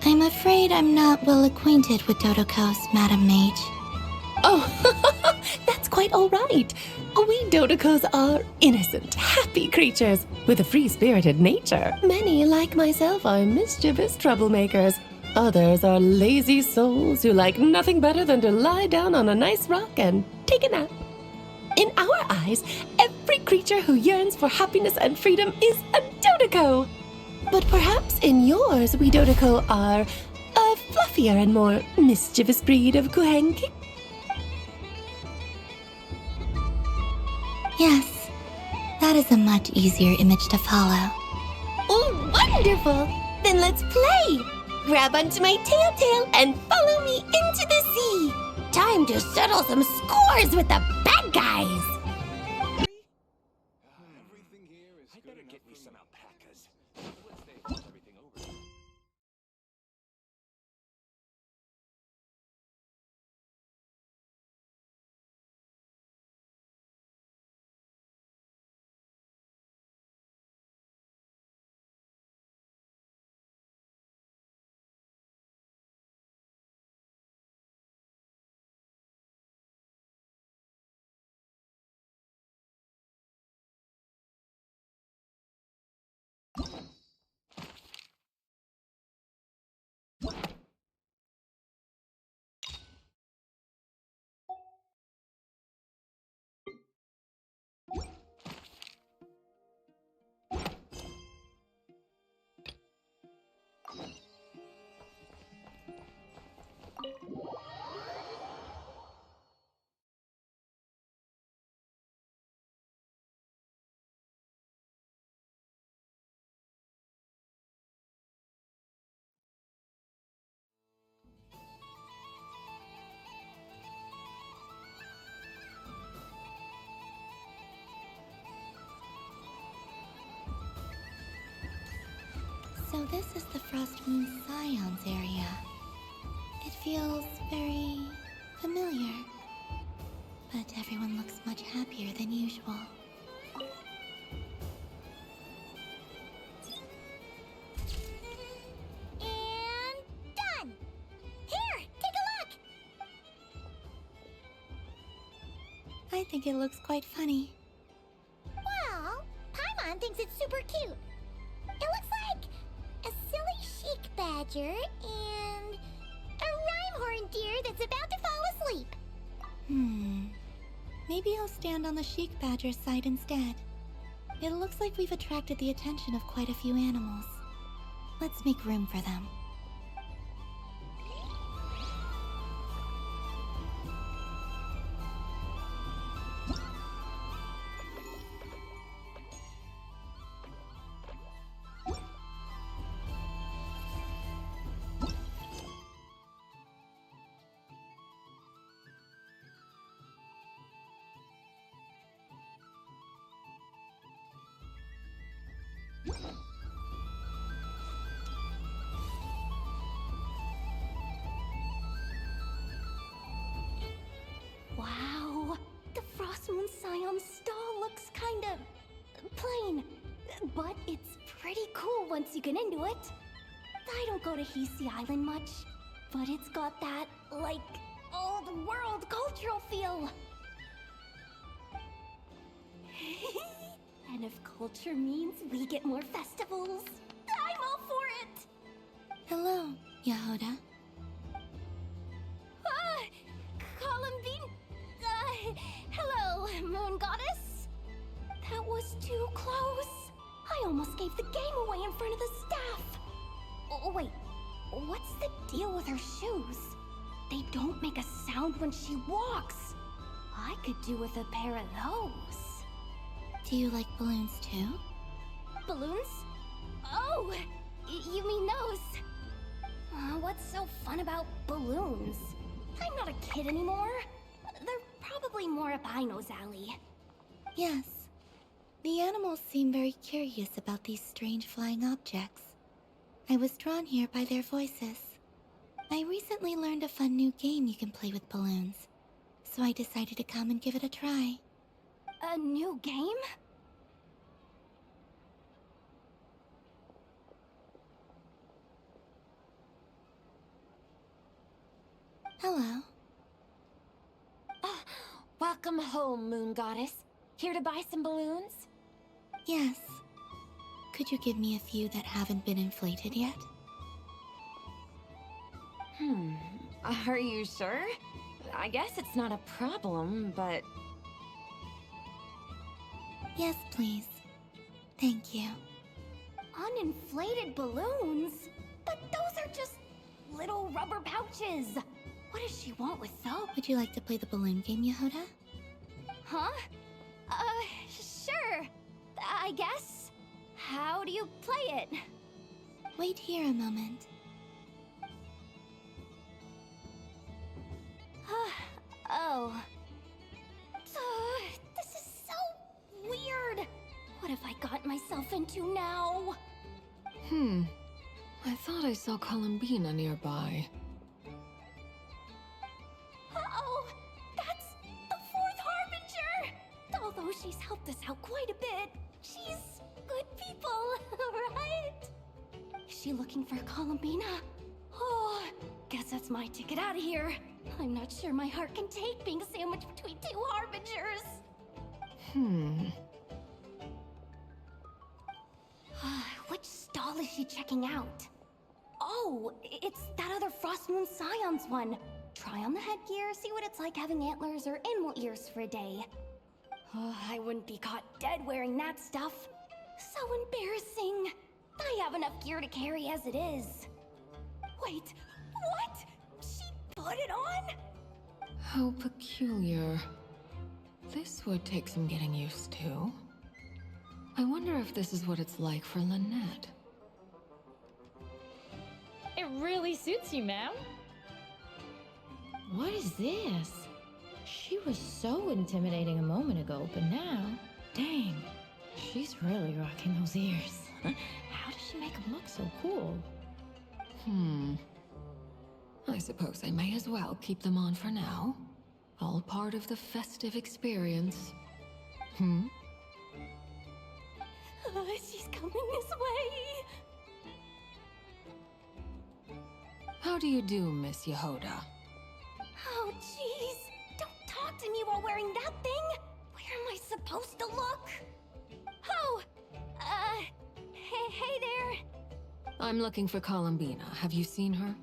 I'm afraid I'm not well acquainted with Dodocos, Madam Mage. Oh, that's quite all right. We Dodocos are innocent, happy creatures with a free-spirited nature. Many, like myself, are mischievous troublemakers. Others are lazy souls who like nothing better than to lie down on a nice rock and take a nap. In our eyes, every creature who yearns for happiness and freedom is a Dodoco. But perhaps in yours, we Dodoco are a fluffier and more mischievous breed of Kuhenki. Yes, that is a much easier image to follow. Oh, wonderful! Then let's play! Grab onto my tail and follow me into the sea! Time to settle some scores with the bad guys! I better get me some alpacas. Once they hold everything over. So this is the Frost Moon Scions area. It feels very familiar. But everyone looks much happier than usual. And done! Here, take a look! I think it looks quite funny. Well, Paimon thinks it's super cute. It looks like a badger and a rhyme-horned deer that's about to fall asleep. Maybe I'll stand on the sheik badger's side instead. It looks like we've attracted the attention of quite a few animals. Let's make room for them. Wow, the Frost Moon Scion's stall looks kinda plain, but it's pretty cool once you get into it. I don't go to Hisi Island much, but it's got that, like, old world cultural feel. And if culture means we get more festivals, I'm all for it! Hello, Yehoda. Columbine? Hello, Moon Goddess? That was too close. I almost gave the game away in front of the staff. Oh, wait, what's the deal with her shoes? They don't make a sound when she walks. I could do with a pair of those. Do you like balloons too? Balloons? Oh, you mean those? What's so fun about balloons? I'm not a kid anymore. They're probably more up Aino's alley. Yes. The animals seem very curious about these strange flying objects. I was drawn here by their voices. I recently learned a fun new game you can play with balloons, so I decided to come and give it a try. A new game? Hello. Welcome home, Moon Goddess. Here to buy some balloons? Yes. Could you give me a few that haven't been inflated yet? Are you sure? I guess it's not a problem, but... Yes, please. Thank you. Uninflated balloons? But those are just little rubber pouches. What does she want with those? Would you like to play the balloon game, Yehoda? Huh? Sure. I guess. How do you play it? Wait here a moment. Oh. This is so weird. What have I got myself into now? I thought I saw Columbina nearby. Uh-oh! That's the fourth Harbinger! Although she's helped us out quite a bit, she's good people, right? Is she looking for Columbina? Oh, guess that's my ticket out of here. I'm not sure my heart can take being sandwiched between two Harbingers. Which stall is she checking out? Oh, it's that other Frost Moon Scion's one. Try on the headgear, see what it's like having antlers or animal ears for a day. Oh, I wouldn't be caught dead wearing that stuff. So embarrassing. I have enough gear to carry as it is. Wait, what? She put it on? How peculiar. This would take some getting used to. I wonder if this is what it's like for Lynette. It really suits you, ma'am. What is this? She was so intimidating a moment ago, but now, dang, she's really rocking those ears. How does she make them look so cool? I suppose I may as well keep them on for now. All part of the festive experience. She's coming this way. How do you do, Miss Yehoda? Oh, jeez. Don't talk to me while wearing that thing. Where am I supposed to look? Oh, hey there. I'm looking for Columbina. Have you seen her?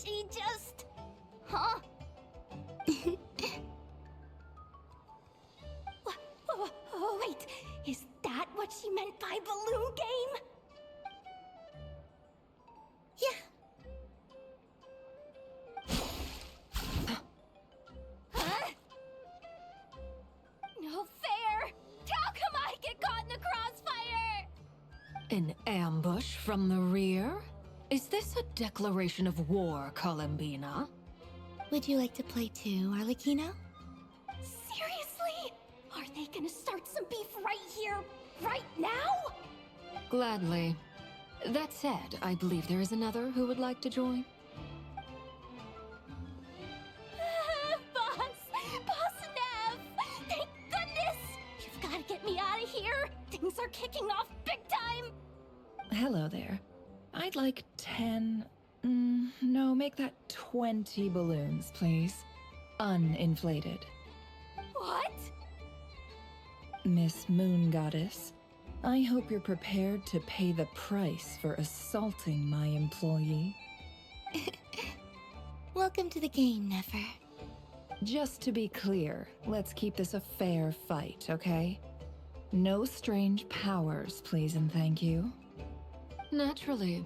She just... Huh? Wait, is that what she meant by balloon game? Yeah. Huh? No fair! How come I get caught in the crossfire? An ambush from the rear? Is this a declaration of war, Columbina? Would you like to play too, Arlecchino? Seriously? Are they gonna start some beef right here, right now? Gladly. That said, I believe there is another who would like to join. Boss Nev! Thank goodness! You've gotta get me out of here! Things are kicking off big time! Hello there. I'd like 10... no, make that 20 balloons, please. Uninflated. What? Miss Moon Goddess, I hope you're prepared to pay the price for assaulting my employee. Welcome to the game, Nefer. Just to be clear, let's keep this a fair fight, okay? No strange powers, please and thank you. Naturally.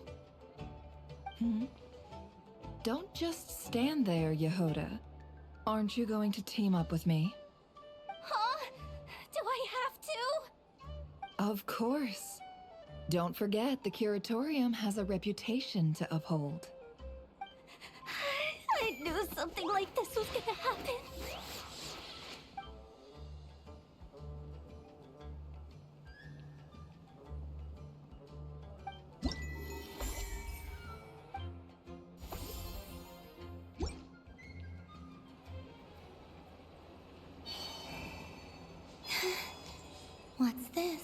Don't just stand there, Yehoda. Aren't you going to team up with me? Huh? Do I have to? Of course. Don't forget, the Curatorium has a reputation to uphold. I knew something like this was gonna happen. What's this?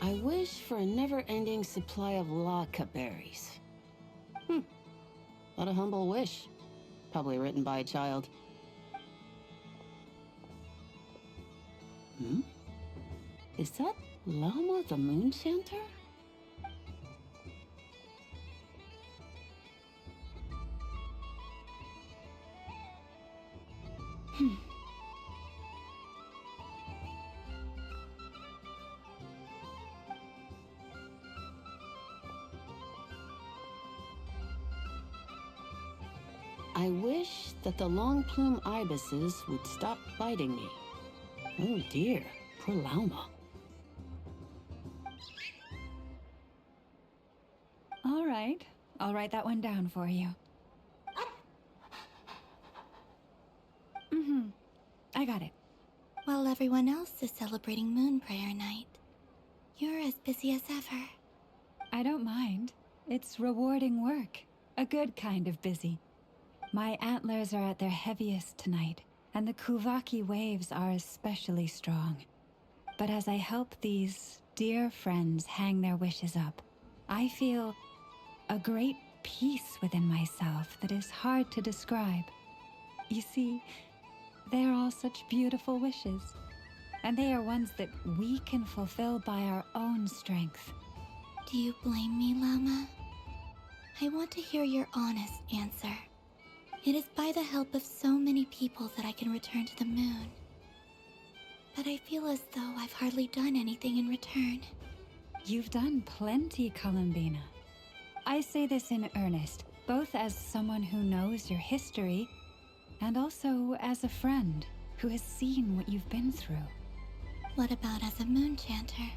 I wish for a never-ending supply of lowkey berries. What a humble wish. Probably written by a child. Is that Lauma the Moon Chanter? I wish that the long plume ibises would stop biting me. Oh dear, poor Lauma. All right, I'll write that one down for you. I got it. While everyone else is celebrating Moon Prayer Night, you're as busy as ever. I don't mind. It's rewarding work. A good kind of busy. My antlers are at their heaviest tonight, and the Kuvaki waves are especially strong. But as I help these dear friends hang their wishes up, I feel a great peace within myself that is hard to describe. You see, they are all such beautiful wishes, and they are ones that we can fulfill by our own strength. Do you blame me, Llama? I want to hear your honest answer. It is by the help of so many people that I can return to the moon. But I feel as though I've hardly done anything in return. You've done plenty, Columbina. I say this in earnest, both as someone who knows your history, and also as a friend who has seen what you've been through. What about as a moon chanter?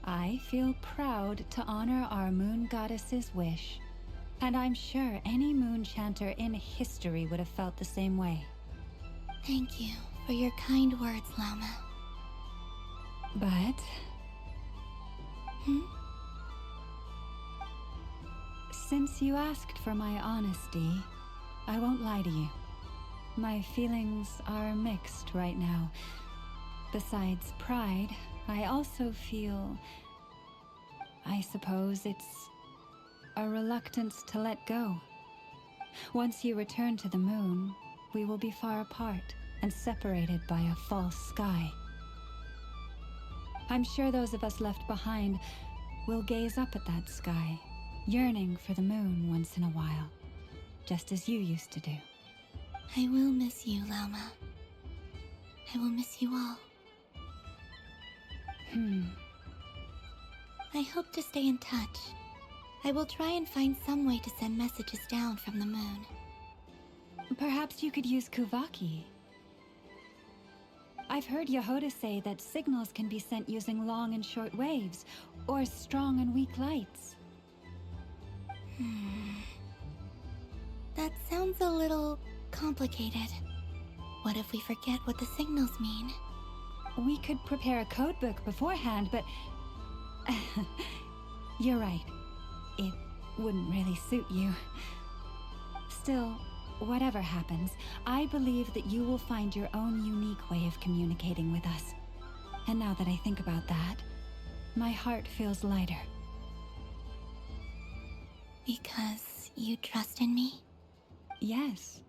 I feel proud to honor our moon goddess's wish. And I'm sure any moon chanter in history would have felt the same way. Thank you for your kind words, Llama. But... Since you asked for my honesty, I won't lie to you. My feelings are mixed right now. Besides pride, I also feel... I suppose it's a reluctance to let go. Once you return to the moon, we will be far apart and separated by a false sky. I'm sure those of us left behind will gaze up at that sky, yearning for the moon once in a while, just as you used to do. I will miss you, Lauma. I will miss you all. I hope to stay in touch. I will try and find some way to send messages down from the moon. Perhaps you could use Kuvaki. I've heard Yehoda say that signals can be sent using long and short waves, or strong and weak lights. That sounds a little complicated. What if we forget what the signals mean? We could prepare a codebook beforehand, but... You're right. It wouldn't really suit you. Still, whatever happens, I believe that you will find your own unique way of communicating with us. And now that I think about that, my heart feels lighter. Because you trust in me? Yes.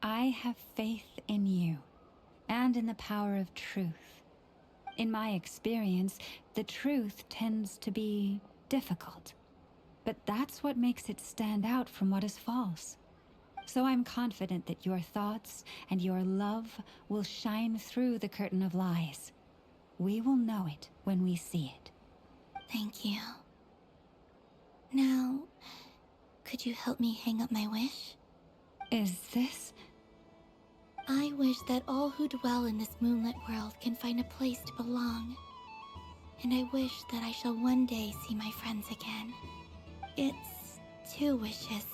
I have faith in you, and in the power of truth. In my experience, the truth tends to be difficult. But that's what makes it stand out from what is false. So I'm confident that your thoughts and your love will shine through the curtain of lies. We will know it when we see it. Thank you. Now, could you help me hang up my wish? Is this? I wish that all who dwell in this moonlit world can find a place to belong. And I wish that I shall one day see my friends again. It's 2 wishes.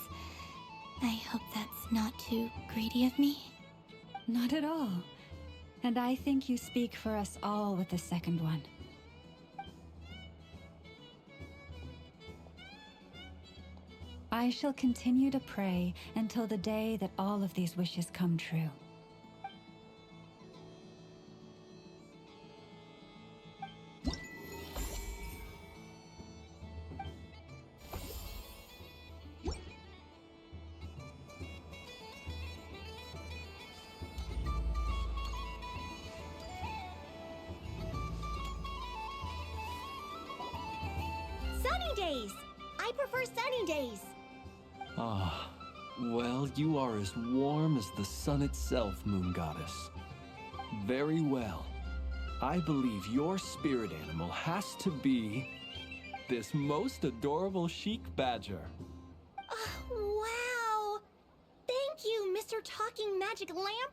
I hope that's not too greedy of me. Not at all. And I think you speak for us all with the second one. I shall continue to pray until the day that all of these wishes come true. Sunny days! I prefer sunny days. Ah, well, you are as warm as the sun itself, Moon Goddess. Very well. I believe your spirit animal has to be this most adorable chic badger. Wow! Thank you, Mr. Talking Magic Lamp.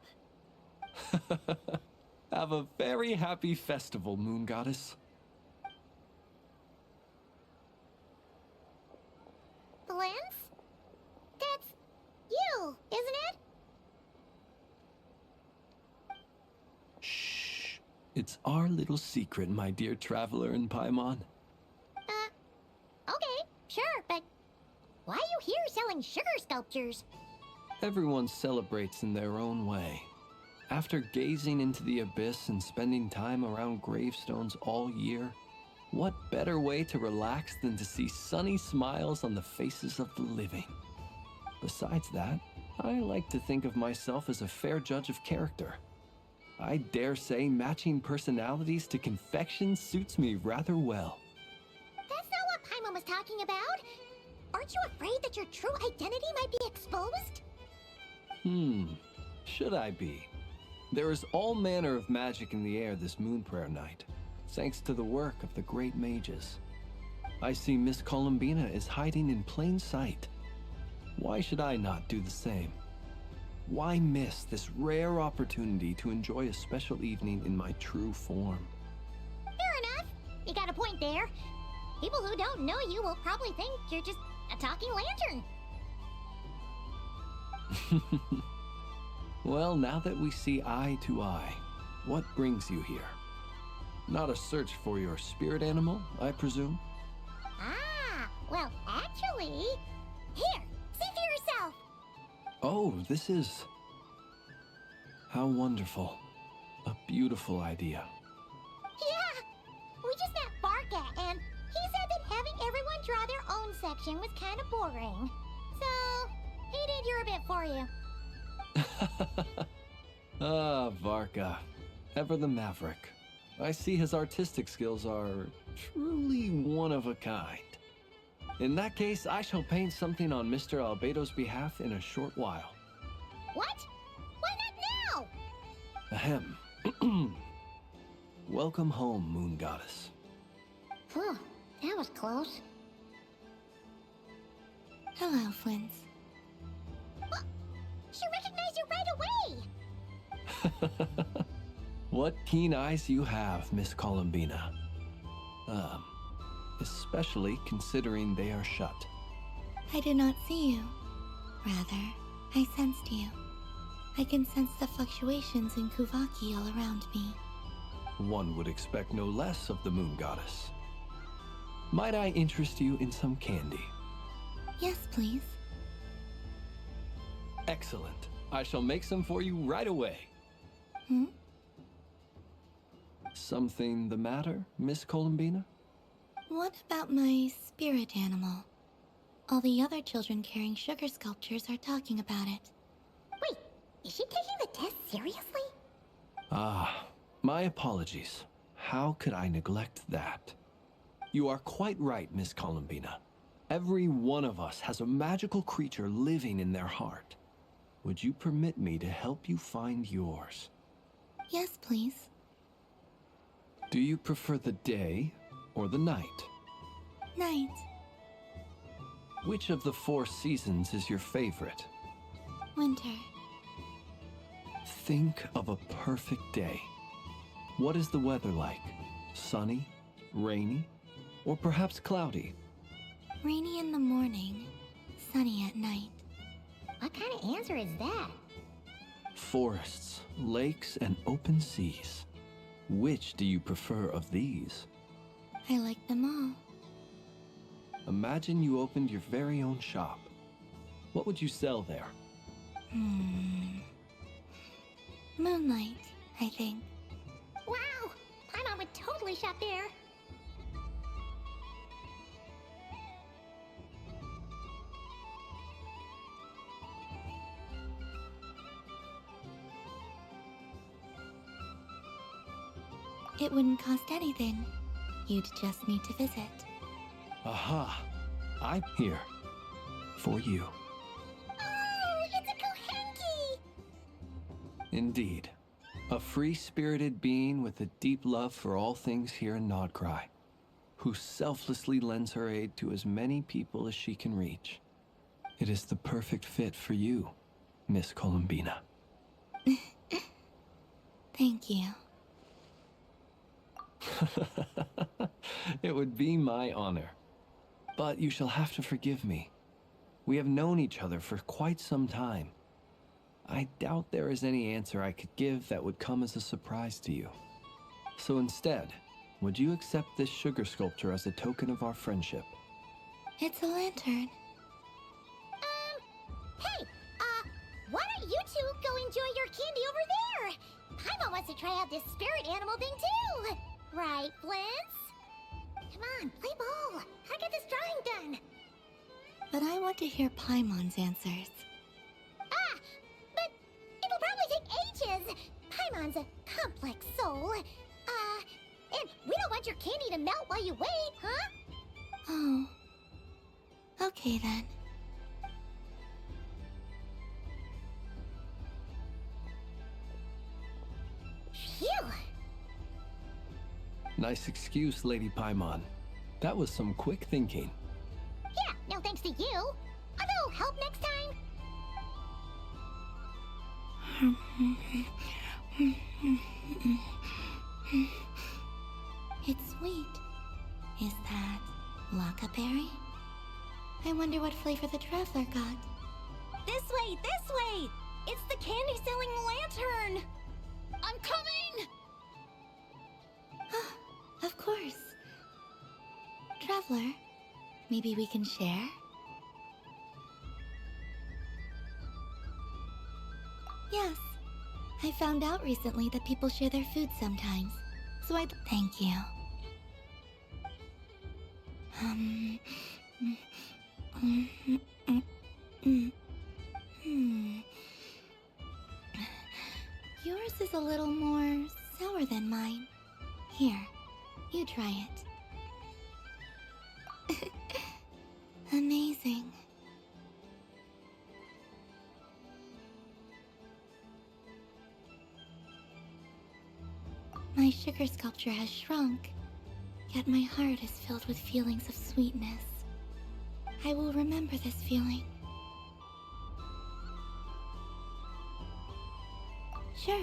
Have a very happy festival, Moon Goddess. Blends? That's you, isn't it? Shh. It's our little secret, my dear traveler in Paimon. Okay, sure, but why are you here selling sugar sculptures? Everyone celebrates in their own way. After gazing into the abyss and spending time around gravestones all year, what better way to relax than to see sunny smiles on the faces of the living? Besides that, I like to think of myself as a fair judge of character. I dare say matching personalities to confection suits me rather well. That's not what Paimon was talking about. Aren't you afraid that your true identity might be exposed? Should I be? There is all manner of magic in the air this moon prayer night, thanks to the work of the great mages. I see Miss Columbina is hiding in plain sight. Why should I not do the same? Why miss this rare opportunity to enjoy a special evening in my true form? Fair enough. You got a point there. People who don't know you will probably think you're just a talking lantern. Well, now that we see eye to eye, what brings you here? Not a search for your spirit animal, I presume? Ah, well, actually, really. Here, see for yourself. Oh, this is... How wonderful. A beautiful idea. Yeah, we just met Barca, and he said that having everyone draw their own section was kind of boring. So, he did your bit for you. Ah, Varka. Ever the maverick. I see his artistic skills are truly one of a kind. In that case, I shall paint something on Mr. Albedo's behalf in a short while. What? Why not now? Ahem. Welcome home, Moon Goddess. Phew, that was close. Hello, Flint. What? She recognized you right away! What keen eyes you have, Miss Columbina. Especially considering they are shut. I did not see you. Rather, I sensed you. I can sense the fluctuations in Kuvaki all around me. One would expect no less of the Moon Goddess. Might I interest you in some candy? Yes, please. Excellent. I shall make some for you right away. Hmm? Something the matter, Miss Columbina? What about my spirit animal? All the other children carrying sugar sculptures are talking about it. Wait, is she taking the test seriously? Ah, my apologies. How could I neglect that? You are quite right, Miss Columbina. Every one of us has a magical creature living in their heart. Would you permit me to help you find yours? Yes, please. Do you prefer the day or the night? Night. Which of the 4 seasons is your favorite? Winter. Think of a perfect day. What is the weather like? Sunny, rainy, or perhaps cloudy? Rainy in the morning, sunny at night. What kind of answer is that? Forests, lakes, and open seas. Which do you prefer of these? I like them all. Imagine you opened your very own shop. What would you sell there? Moonlight, I think. Wow! Paimon would totally shop there. It wouldn't cost anything. You'd just need to visit. Aha! I'm here. For you. Oh, it's a Kohenki! Indeed. A free-spirited being with a deep love for all things here in Nodcry, who selflessly lends her aid to as many people as she can reach. It is the perfect fit for you, Miss Columbina. Thank you. It would be my honor. But you shall have to forgive me. We have known each other for quite some time. I doubt there is any answer I could give that would come as a surprise to you. So instead, would you accept this sugar sculpture as a token of our friendship? It's a lantern. Hey, why don't you two go enjoy your candy over there? Paimon wants to try out this spirit animal thing too. Right, Flint's? Come on, play ball. I got this drawing done. But I want to hear Paimon's answers. Ah, but it'll probably take ages. Paimon's a complex soul. And we don't want your candy to melt while you wait, huh? Oh. Okay then. Phew. Nice excuse, Lady Paimon. That was some quick thinking. Yeah, no thanks to you. A little help next time. It's sweet. Is that laka berry? I wonder what flavor the traveler got. This way, this way! It's the candy-selling lantern! I'm coming! Of course. Traveler, maybe we can share? Yes. I found out recently that people share their food sometimes. So I'd... Thank you. Yours is a little more sour than mine. Here, you try it. Amazing. My sugar sculpture has shrunk, yet my heart is filled with feelings of sweetness. I will remember this feeling. Sure.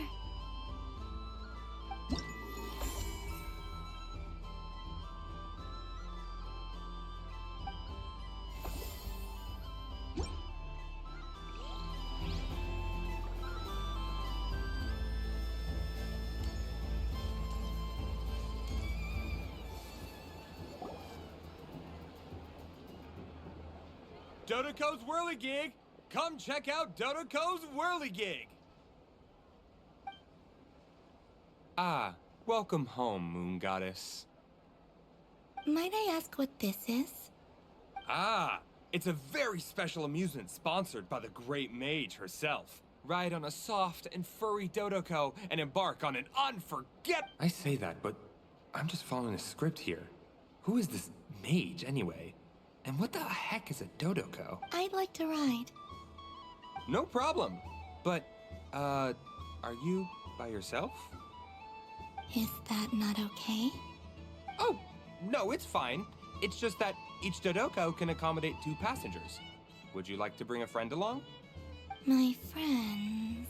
Dodoco's Whirligig! Come check out Dodoco's Whirligig! Ah, welcome home, Moon Goddess. Might I ask what this is? Ah, it's a very special amusement sponsored by the Great Mage herself. Ride on a soft and furry Dodoco and embark on an I say that, but I'm just following a script here. Who is this mage, anyway? And what the heck is a Dodoco? I'd like to ride. No problem. But, are you by yourself? Is that not okay? Oh, no, it's fine. It's just that each Dodoco can accommodate 2 passengers. Would you like to bring a friend along? My friends...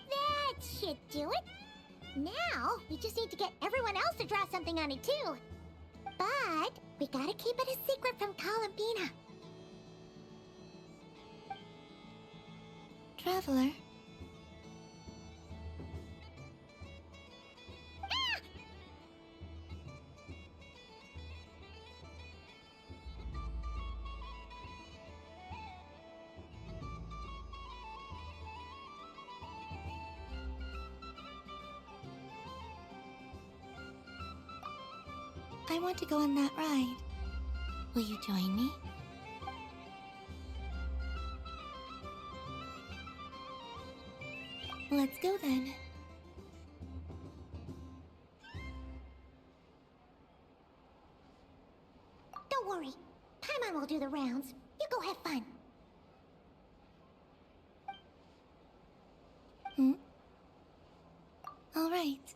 That should do it. Now, we just need to get everyone else to draw something on it too. But we gotta keep it a secret from Columbina. Traveler. I want to go on that ride. Will you join me? Let's go then. Don't worry. Paimon will do the rounds. You go have fun. All right.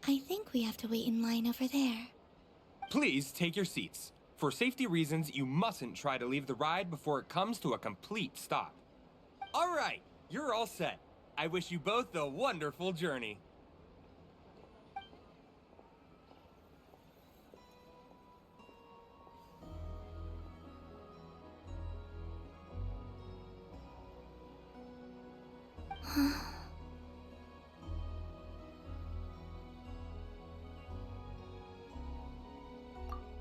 I think we have to wait in line over there. Please take your seats. For safety reasons, you mustn't try to leave the ride before it comes to a complete stop. All right, you're all set. I wish you both a wonderful journey.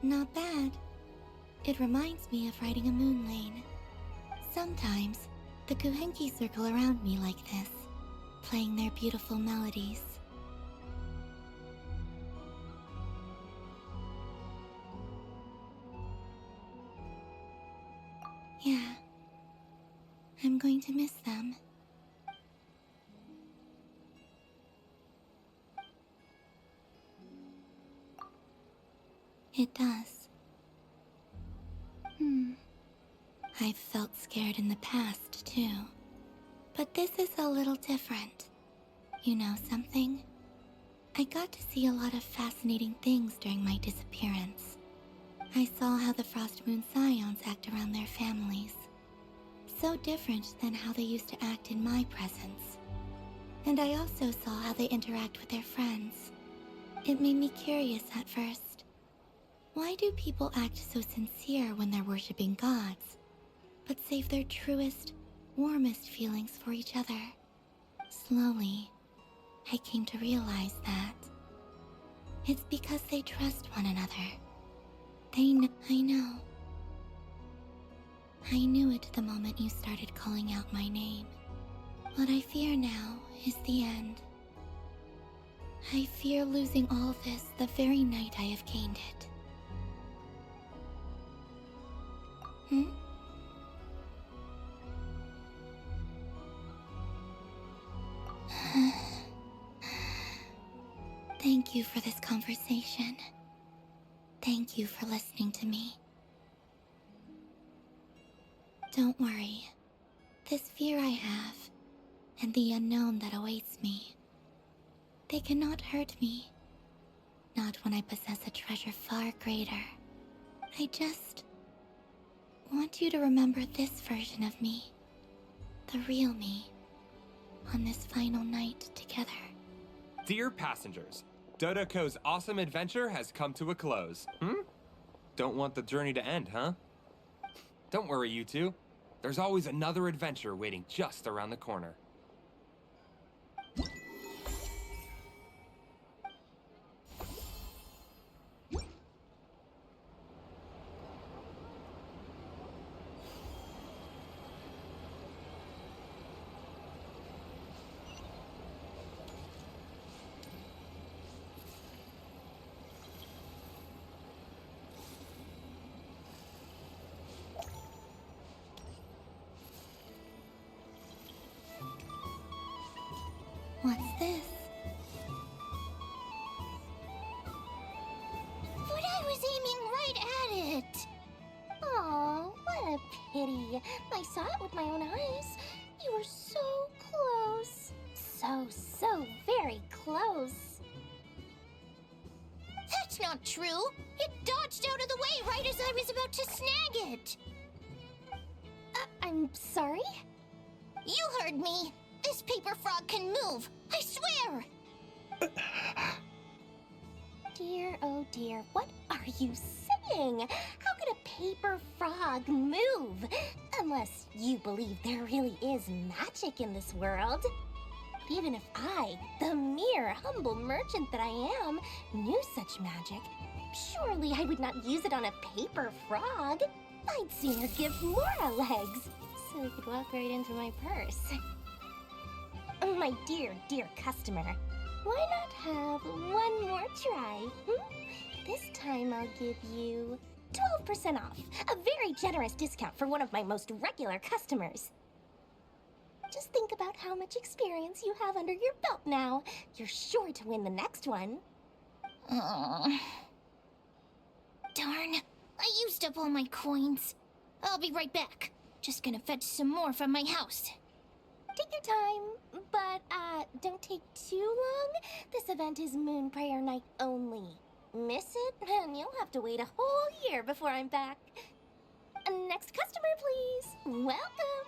Not bad. It reminds me of riding a moon lane. Sometimes, the Kuhenki circle around me like this, playing their beautiful melodies. Yeah. I'm going to miss them. It does. I've felt scared in the past, too. But this is a little different. You know something? I got to see a lot of fascinating things during my disappearance. I saw how the Frost Moon Scions act around their families. So different than how they used to act in my presence. And I also saw how they interact with their friends. It made me curious at first. Why do people act so sincere when they're worshipping gods, but save their truest, warmest feelings for each other? Slowly, I came to realize that it's because they trust one another. I know. I knew it the moment you started calling out my name. What I fear now is the end. I fear losing all this the very night I have gained it. Thank you for this conversation. Thank you for listening to me. Don't worry. This fear I have, and the unknown that awaits me, they cannot hurt me. Not when I possess a treasure far greater. I just want you to remember this version of me, the real me, on this final night together. Dear passengers, Dodoko's awesome adventure has come to a close. Don't want the journey to end, huh? Don't worry, you two. There's always another adventure waiting just around the corner. What's this? But I was aiming right at it. Oh, what a pity. I saw it with my own eyes. You were so close. So very close. That's not true. It dodged out of the way right as I was about to snag it. I'm sorry? You heard me. This paper frog can move. I swear. Dear, oh dear, what are you saying? How could a paper frog move? Unless you believe there really is magic in this world. But even if I, the mere humble merchant that I am, knew such magic, surely I would not use it on a paper frog. I'd sooner give Mora legs, so it could walk right into my purse. My dear, dear customer, why not have one more try? This time I'll give you 12% off, a very generous discount for one of my most regular customers. Just think about how much experience you have under your belt now. You're sure to win the next one. Darn. I used up all my coins. I'll be right back. Just gonna fetch some more from my house. Take your time, but don't take too long. This event is Moon Prayer Night only. Miss it, and you'll have to wait a whole year before I'm back. Next customer, please. Welcome.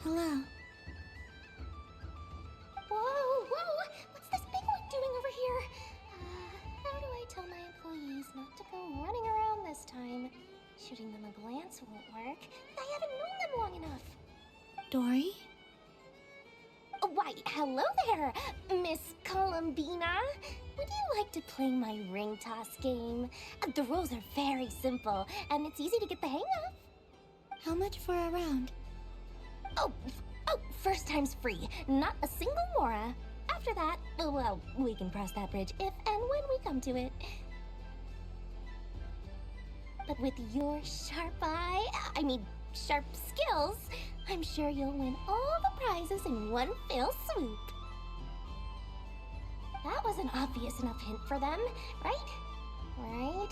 Hello. Whoa! What's this big one doing over here? How do I tell my employees not to go running around this time? Shooting them a glance won't work. I haven't known them long enough. Dory? Why, hello there, Miss Columbina. Would you like to play my ring toss game? The rules are very simple, and it's easy to get the hang of. How much for a round? Oh, first time's free. Not a single mora. After that, well, we can cross that bridge if and when we come to it. But with your sharp sharp skills, I'm sure you'll win all the prizes in one fell swoop. That was an obvious enough hint for them, right? Right?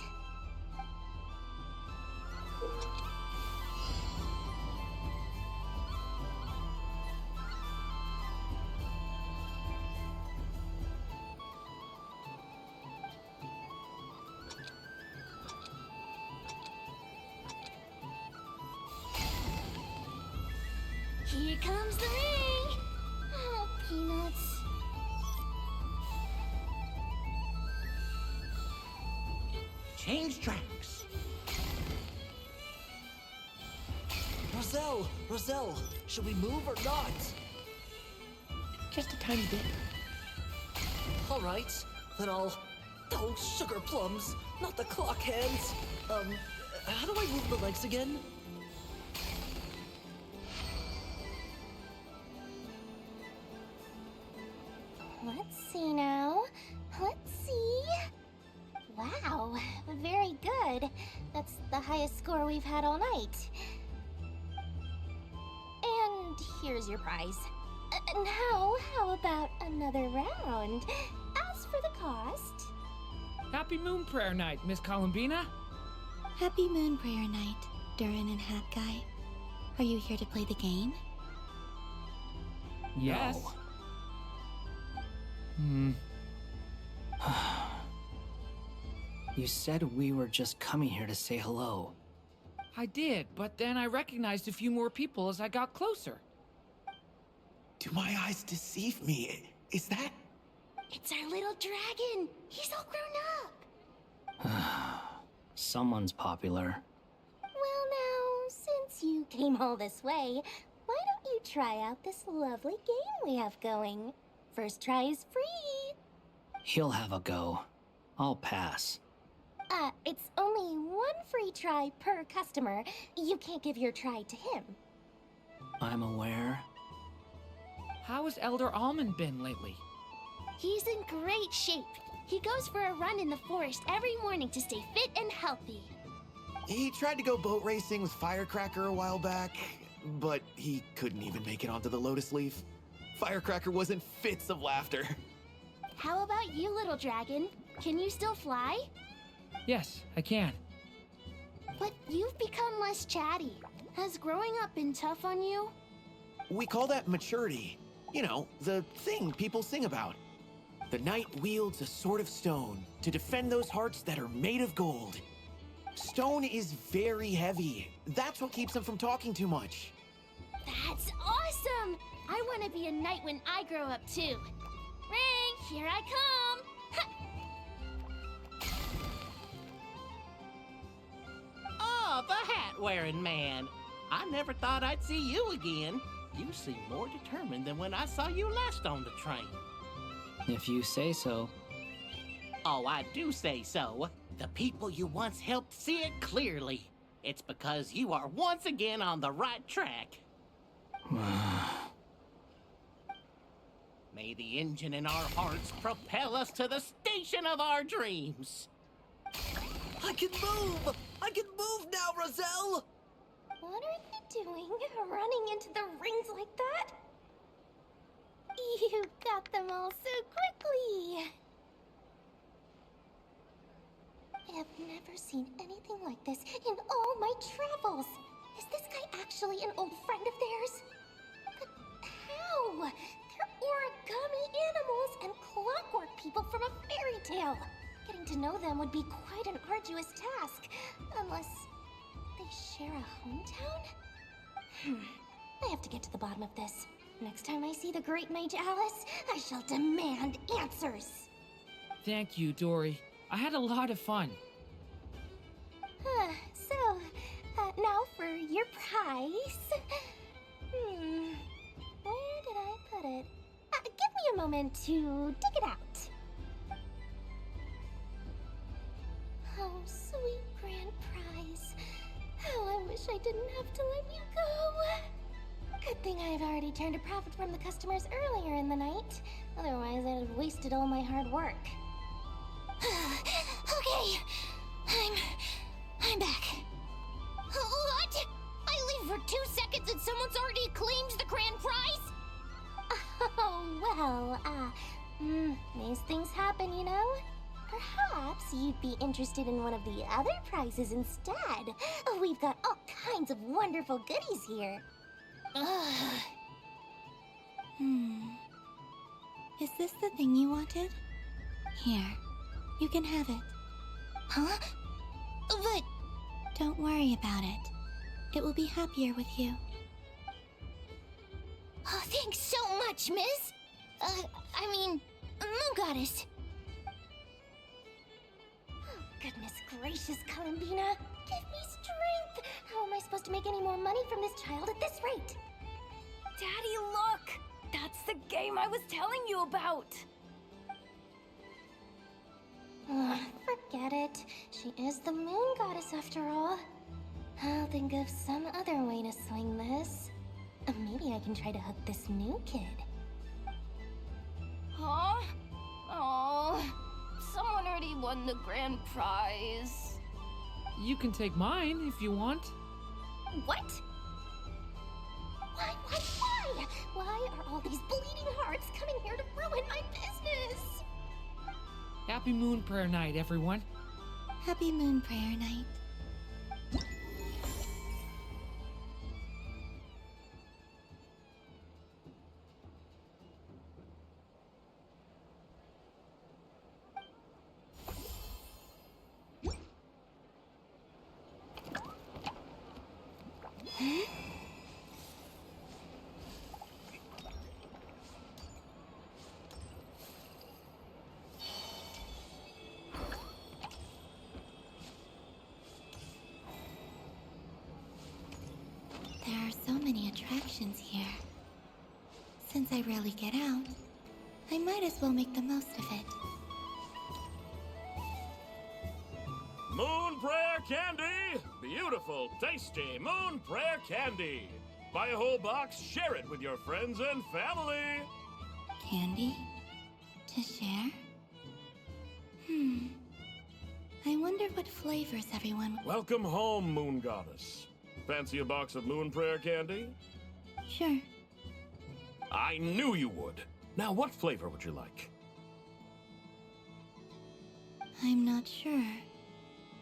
Here comes the ring! Oh, peanuts. Change tracks. Roselle, should we move or not? Just a tiny bit. All right, then I'll... Oh, sugar plums, not the clock hands. How do I move the legs again? Let's see now. Let's see. Wow, very good. That's the highest score we've had all night. And here's your prize. Now, how about another round? As for the cost... Happy Moon Prayer Night, Miss Columbina. Happy Moon Prayer Night, Durin and Hat Guy. Are you here to play the game? Yes. You said we were just coming here to say hello. I did, but then I recognized a few more people as I got closer. Do my eyes deceive me? Is that... It's our little dragon! He's all grown up! Someone's popular. Well now, since you came all this way, why don't you try out this lovely game we have going? First try is free! He'll have a go. I'll pass. It's only one free try per customer. You can't give your try to him. I'm aware. How has Elder Almond been lately? He's in great shape. He goes for a run in the forest every morning to stay fit and healthy. He tried to go boat racing with Firecracker a while back, but he couldn't even make it onto the Lotus Leaf. Firecracker was in fits of laughter. How about you, little dragon? Can you still fly? Yes, I can. But you've become less chatty. Has growing up been tough on you? We call that maturity. You know, the thing people sing about. The knight wields a sword of stone to defend those hearts that are made of gold. Stone is very heavy. That's what keeps him from talking too much. That's awesome! I want to be a knight when I grow up too. Ring, here I come! Oh, the hat-wearing man. I never thought I'd see you again. You seem more determined than when I saw you last on the train. If you say so. Oh, I do say so. The people you once helped see it clearly. It's because you are once again on the right track. May the engine in our hearts propel us to the station of our dreams. I can move! I can move now, Roselle! What are you doing, running into the rings like that? You got them all so quickly! I have never seen anything like this in all my travels. Is this guy actually an old friend of theirs? But how? They're origami animals and clockwork people from a fairy tale. Getting to know them would be quite an arduous task, unless they share a hometown? I have to get to the bottom of this. Next time I see the Great Mage Alice, I shall demand answers. Thank you, Dory. I had a lot of fun. So, now for your prize. Where did I put it? Give me a moment to dig it out. Oh, sweet grand prize. How I wish I didn't have to let you go. Good thing I've already turned a profit from the customers earlier in the night. Otherwise, I'd have wasted all my hard work. Okay, I'm back. What? I leave for 2 seconds and someone's already claimed the grand prize? Oh, well, these things happen, you know? Perhaps you'd be interested in one of the other prizes instead. We've got all kinds of wonderful goodies here. Is this the thing you wanted? Here, you can have it. Huh? But... Don't worry about it. It will be happier with you. Oh, thanks so much, miss. Moon Goddess. Oh, goodness gracious, Columbina. Give me strength. How am I supposed to make any more money from this child at this rate? Daddy, look! That's the game I was telling you about! get it. She is the moon goddess after all. I'll think of some other way to swing this. Maybe I can try to hook this new kid. Huh? Oh, someone already won the grand prize. You can take mine if you want. What? Why? Why are all these bleeding hearts coming here to ruin my business? Happy Moon Prayer Night, everyone. Happy Moon Prayer Night. There are so many attractions here. Since I rarely get out, I might as well make the most of it. Moon Prayer Candy! Beautiful, tasty Moon Prayer Candy! Buy a whole box, share it with your friends and family! Candy? To share? I wonder what flavors everyone... Welcome home, Moon Goddess. Fancy a box of Moon Prayer Candy? Sure. I knew you would. Now, what flavor would you like? I'm not sure.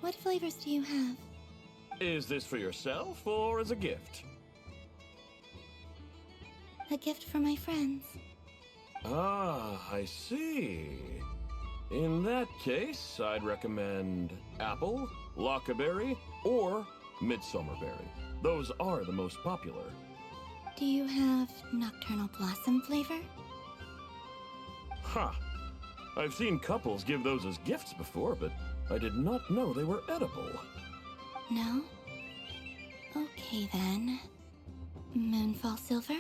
What flavors do you have? Is this for yourself or as a gift? A gift for my friends. Ah, I see. In that case, I'd recommend apple, lockaberry, or midsummerberry. Those are the most popular. Do you have nocturnal blossom flavor? Ha! I've seen couples give those as gifts before, but I did not know they were edible. No? Okay then. Moonfall silver?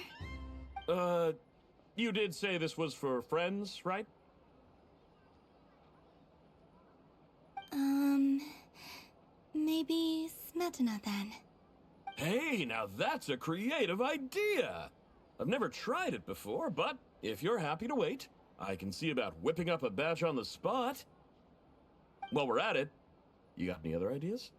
You did say this was for friends, right? Maybe smetana then. Hey, now that's a creative idea! I've never tried it before, but if you're happy to wait, I can see about whipping up a batch on the spot. While we're at it, you got any other ideas?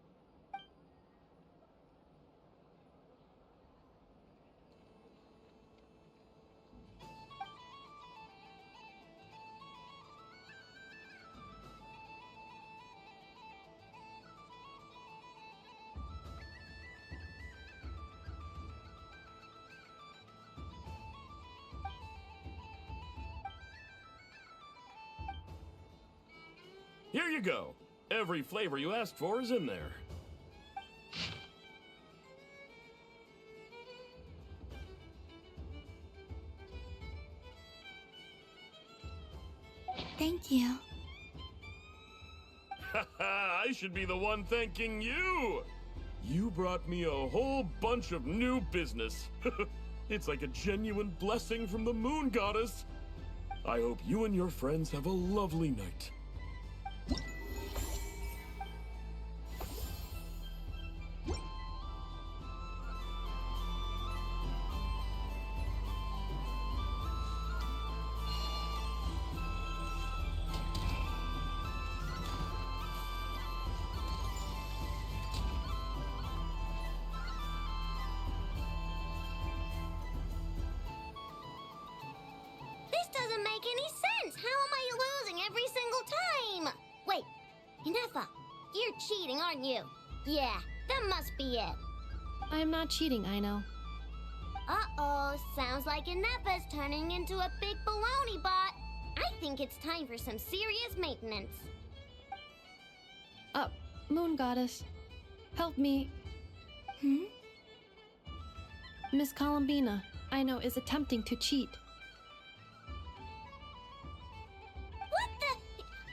Here you go. Every flavor you asked for is in there. Thank you. Haha, I should be the one thanking you! You brought me a whole bunch of new business. It's like a genuine blessing from the Moon Goddess. I hope you and your friends have a lovely night. This doesn't make any sense! How am I losing every single time? Wait, Inefa, you're cheating, aren't you? Yeah, that must be it. I'm not cheating, I know. Uh-oh, sounds like Inefa's turning into a big baloney bot. I think it's time for some serious maintenance. Moon Goddess, help me. Miss Columbina, I know, is attempting to cheat. What the?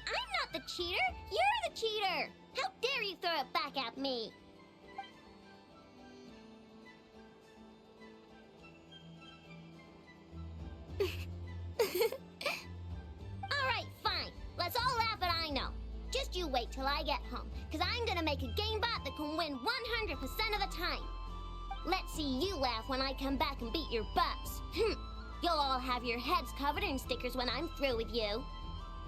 I'm not the cheater! You're the cheater! How dare you throw it back at me? Alright, fine. Let's all laugh at I know. Just you wait till till I get home, because I'm gonna make a game bot that can win 100% of the time. Let's see you laugh when I come back and beat your butts. You'll all have your heads covered in stickers when I'm through with you.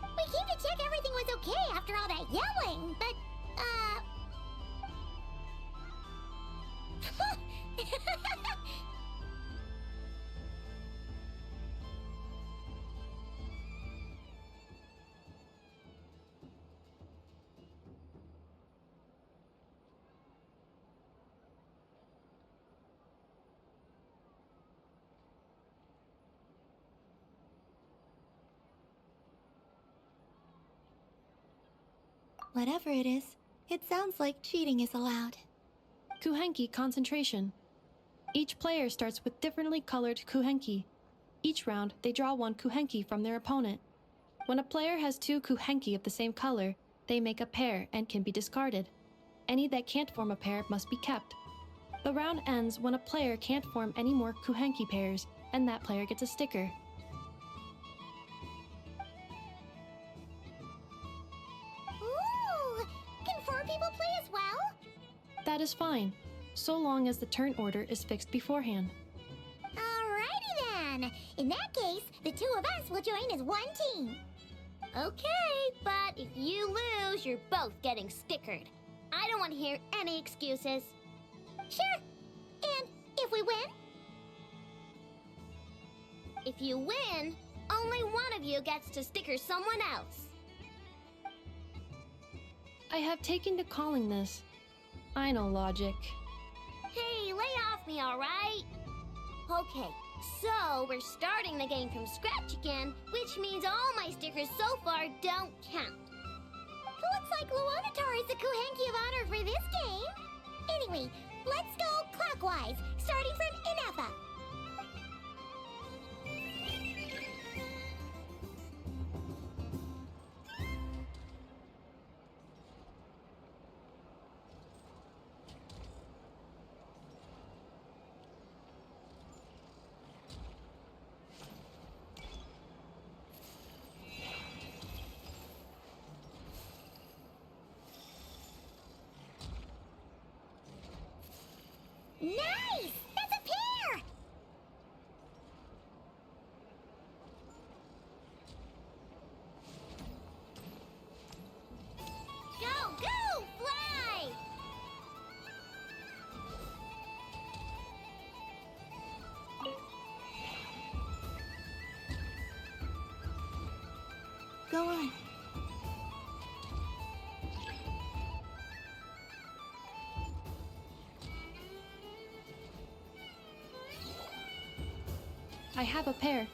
We came to check everything was okay after all that yelling, but, Whatever it is, it sounds like cheating is allowed. Kuhenki concentration. Each player starts with differently colored kuhenki. Each round, they draw one kuhenki from their opponent. When a player has two kuhenki of the same color, they make a pair and can be discarded. Any that can't form a pair must be kept. The round ends when a player can't form any more kuhenki pairs, and that player gets a sticker. ooh, can 4 people play as well? That is fine, so long as the turn order is fixed beforehand. Alrighty then. In that case, the 2 of us will join as one team. Okay, but if you lose, you're both getting stickered. I don't want to hear any excuses. Sure. And if we win? If you win, only one of you gets to sticker someone else. I have taken to calling this. I know logic. Hey, lay off me, all right? Okay, so we're starting the game from scratch again, which means all my stickers so far don't count. Looks like Luonatar is the Kuhenki of honor for this game. Anyway, let's go clockwise, starting from Inepha. Nice! That's a pair! Go, go, fly! Go on. I have a pair.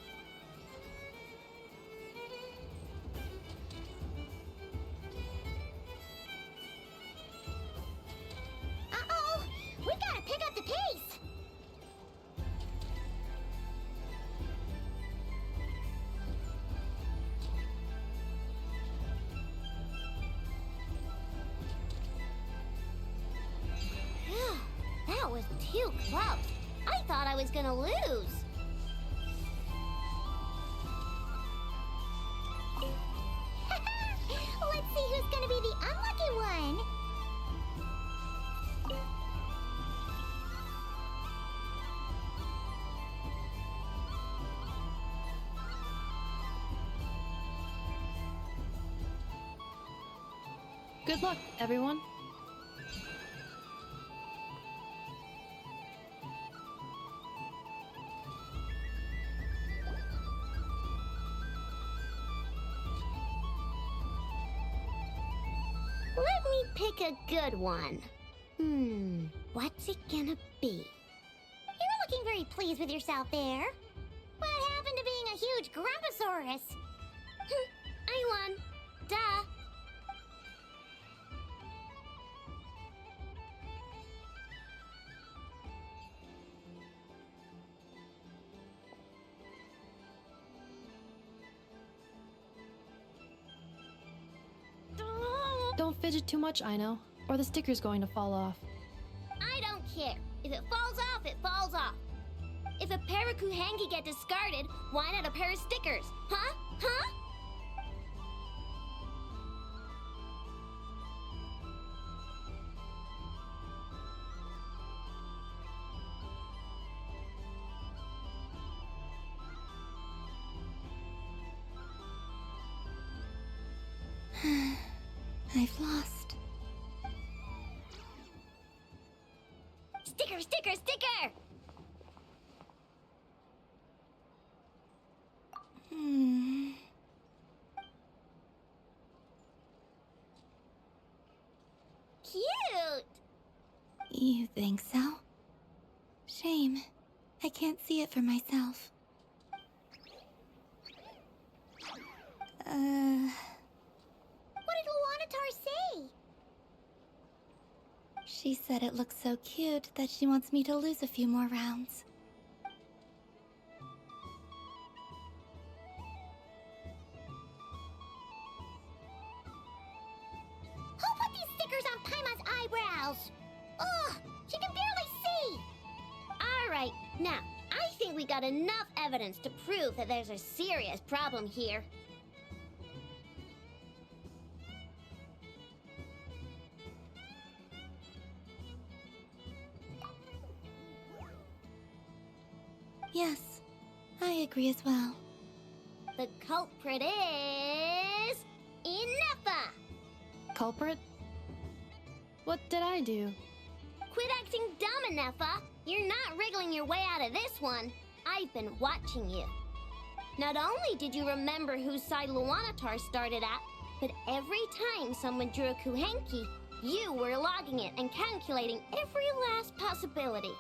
Uh-oh! We gotta pick up the pace! That was too close. I thought I was gonna lose. Let's see who's gonna be the unlucky one! Good luck, everyone. Let me pick a good one. What's it gonna be? You're looking very pleased with yourself there. What happened to being a huge Grumposaurus? I won. Duh. Don't fidget too much, Aino, or the sticker's going to fall off. I don't care. If it falls off, it falls off. If a pair of Kuhenki get discarded, why not a pair of stickers? Huh? Huh? I've lost. Sticker, sticker, sticker! Cute! You think so? Shame. I can't see it for myself. What did Luanatar say? She said it looks so cute that she wants me to lose a few more rounds. Who put these stickers on Paimon's eyebrows? Ugh, she can barely see! Alright, now, I think we got enough evidence to prove that there's a serious problem here. Yes, I agree as well. The culprit is... Ineffa! Culprit? What did I do? Quit acting dumb, Ineffa! You're not wriggling your way out of this one. I've been watching you. Not only did you remember whose side Luanatar started at, but every time someone drew a Kuhenki, you were logging it and calculating every last possibility.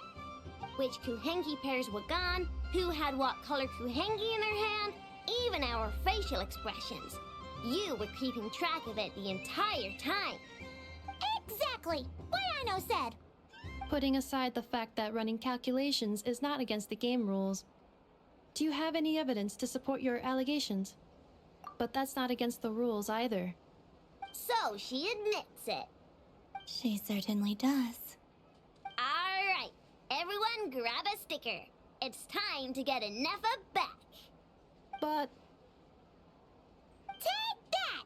Which Kuhenki pairs were gone, who had what color Kuhenki in their hand, even our facial expressions. You were keeping track of it the entire time. Exactly! What Aino said! Putting aside the fact that running calculations is not against the game rules, do you have any evidence to support your allegations? But that's not against the rules either. So she admits it. She certainly does. Alright, everyone grab a sticker. It's time to get Ineffa back. But... Take that!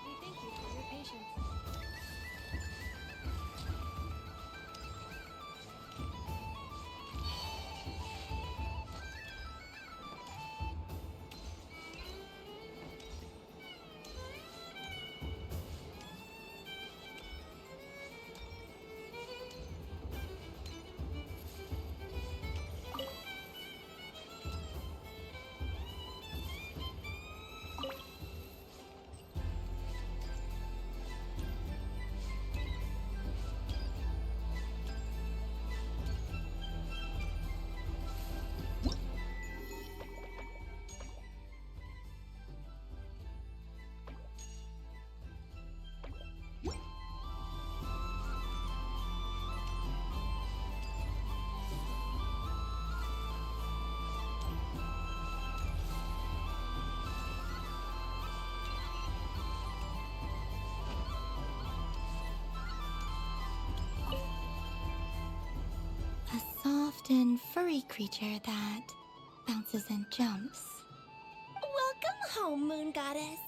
We thank you for your patience. A soft and furry creature that bounces and jumps. Welcome home, Moon Goddess.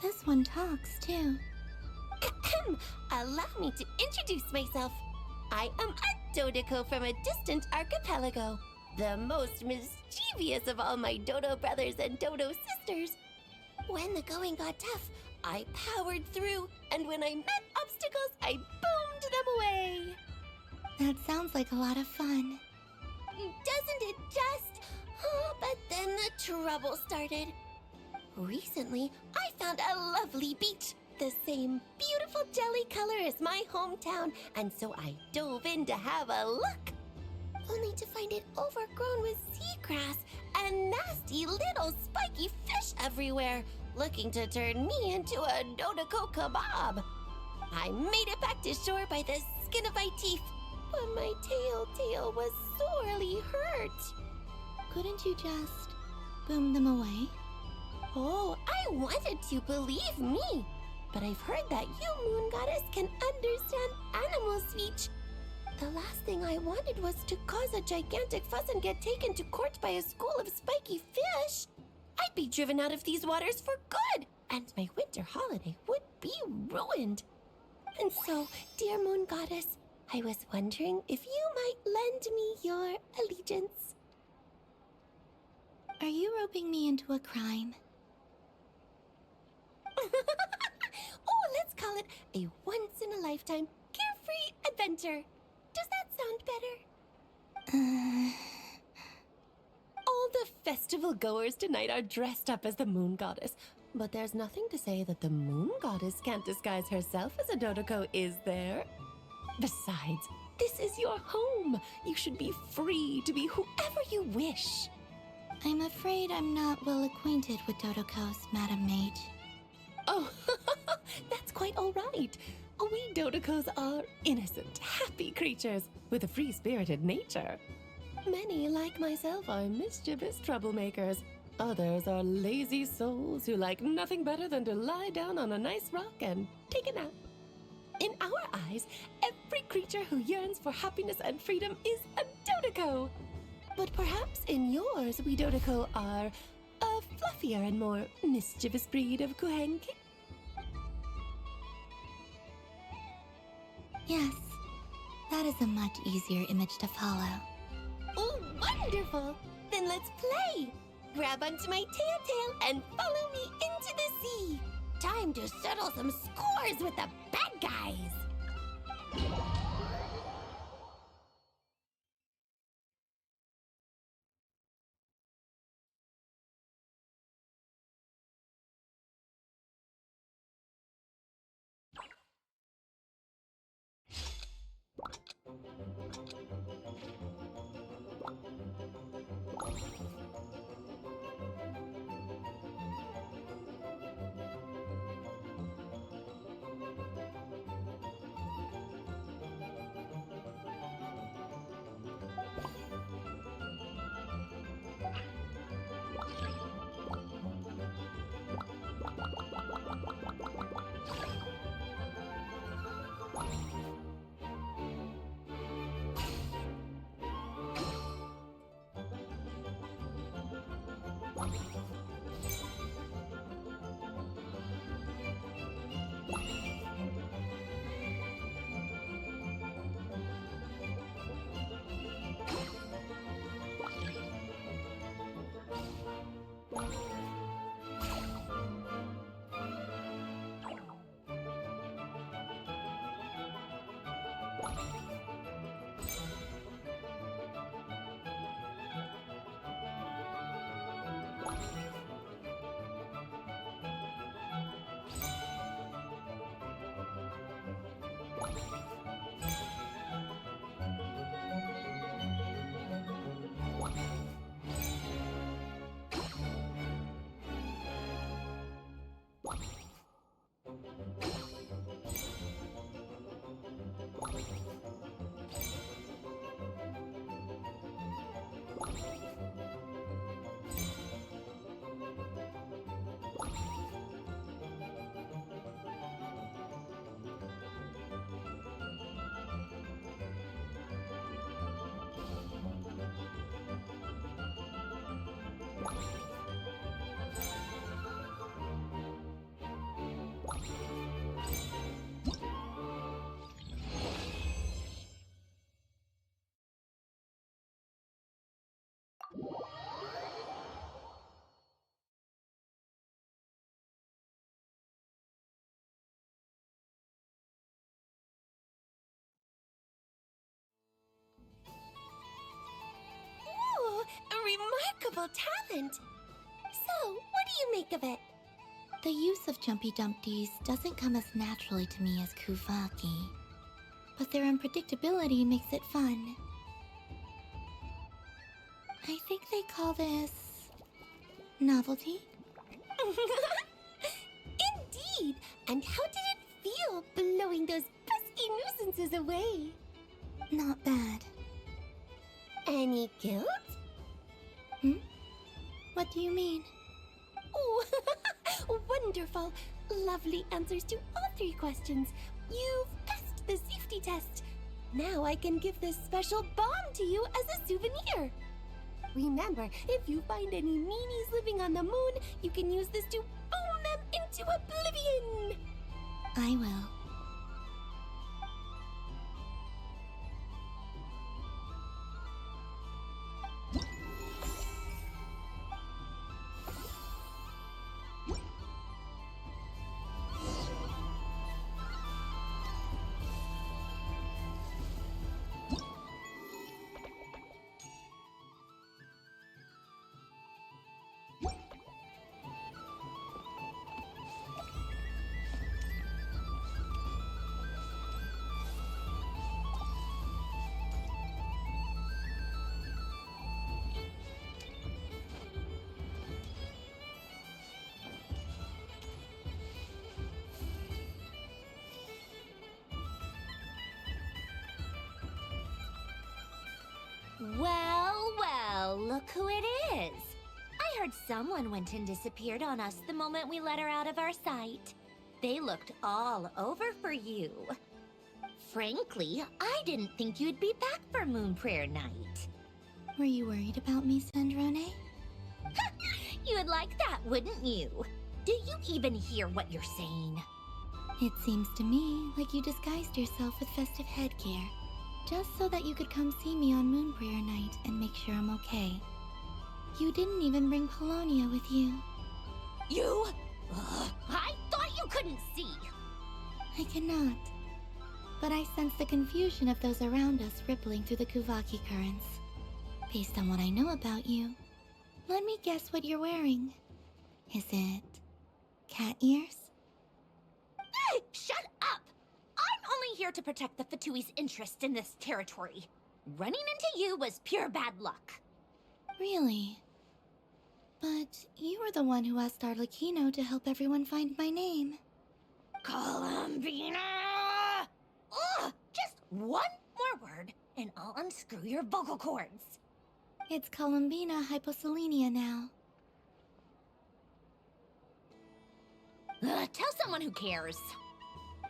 This one talks too. Allow me to introduce myself. I am a Dodoko from a distant archipelago, the most mischievous of all my Dodo brothers and Dodo sisters. When the going got tough, I powered through, and when I met obstacles, I boomed them away. That sounds like a lot of fun. Doesn't it just? Oh, but then the trouble started. Recently, I found a lovely beach, the same beautiful jelly color as my hometown, and so I dove in to have a look. Only to find it overgrown with seagrass and nasty little spiky fish everywhere, looking to turn me into a Dodoko kebab. I made it back to shore by the skin of my teeth, but my tail was sorely hurt. Couldn't you just boom them away? Oh, I wanted to, believe me. But I've heard that you, Moon Goddess, can understand animal speech. The last thing I wanted was to cause a gigantic fuss and get taken to court by a school of spiky fish. I'd be driven out of these waters for good, and my winter holiday would be ruined. And so, dear Moon Goddess, I was wondering if you might lend me your allegiance. Are you roping me into a crime? Oh, let's call it a once-in-a-lifetime carefree adventure. Does that sound better? All the festival goers tonight are dressed up as the Moon Goddess. But there's nothing to say that the Moon Goddess can't disguise herself as a Dodoko, is there? Besides, this is your home. You should be free to be whoever you wish. I'm afraid I'm not well acquainted with Dodokos, Madam Mage. Oh, that's quite all right. We Dodokos are innocent, happy creatures with a free-spirited nature. Many, like myself, are mischievous troublemakers. Others are lazy souls who like nothing better than to lie down on a nice rock and take a nap. In our eyes, every creature who yearns for happiness and freedom is a Dodoko. But perhaps in yours, we Dodoko are a fluffier and more mischievous breed of Kuhenki. Yes, that is a much easier image to follow. Oh, wonderful! Then let's play! Grab onto my tail and follow me into the sea! Time to settle some scores with the bad guys! Ooh, a remarkable talent! So, what do you make of it? The use of Jumpy Dumpties doesn't come as naturally to me as Kuvaki, but their unpredictability makes it fun. I think they call this novelty. Indeed! And how did it feel blowing those pesky nuisances away? Not bad. Any guilt? What do you mean? Oh, wonderful! Lovely answers to all 3 questions. You've passed the safety test. Now I can give this special bomb to you as a souvenir. Remember, if you find any meanies living on the moon, you can use this to boom them into oblivion. I will. Well, well, look who it is. I heard someone went and disappeared on us the moment we let her out of our sight. They looked all over for you. Frankly, I didn't think you'd be back for Moon Prayer Night. Were you worried about me, Sandrone? You would like that, wouldn't you? Do you even hear what you're saying? It seems to me like you disguised yourself with festive headgear, just so that you could come see me on Moon Prayer Night and make sure I'm okay. You didn't even bring Polonia with you. You? Ugh, I thought you couldn't see. I cannot. But I sense the confusion of those around us rippling through the Kuvaki currents. Based on what I know about you, let me guess what you're wearing. Is it cat ears? Shut up! I'm only here to protect the Fatui's interest in this territory. Running into you was pure bad luck. Really? But you were the one who asked Arlecchino to help everyone find my name. Columbina! Ugh! Just one more word, and I'll unscrew your vocal cords. It's Columbina hyposelenia now. Tell someone who cares.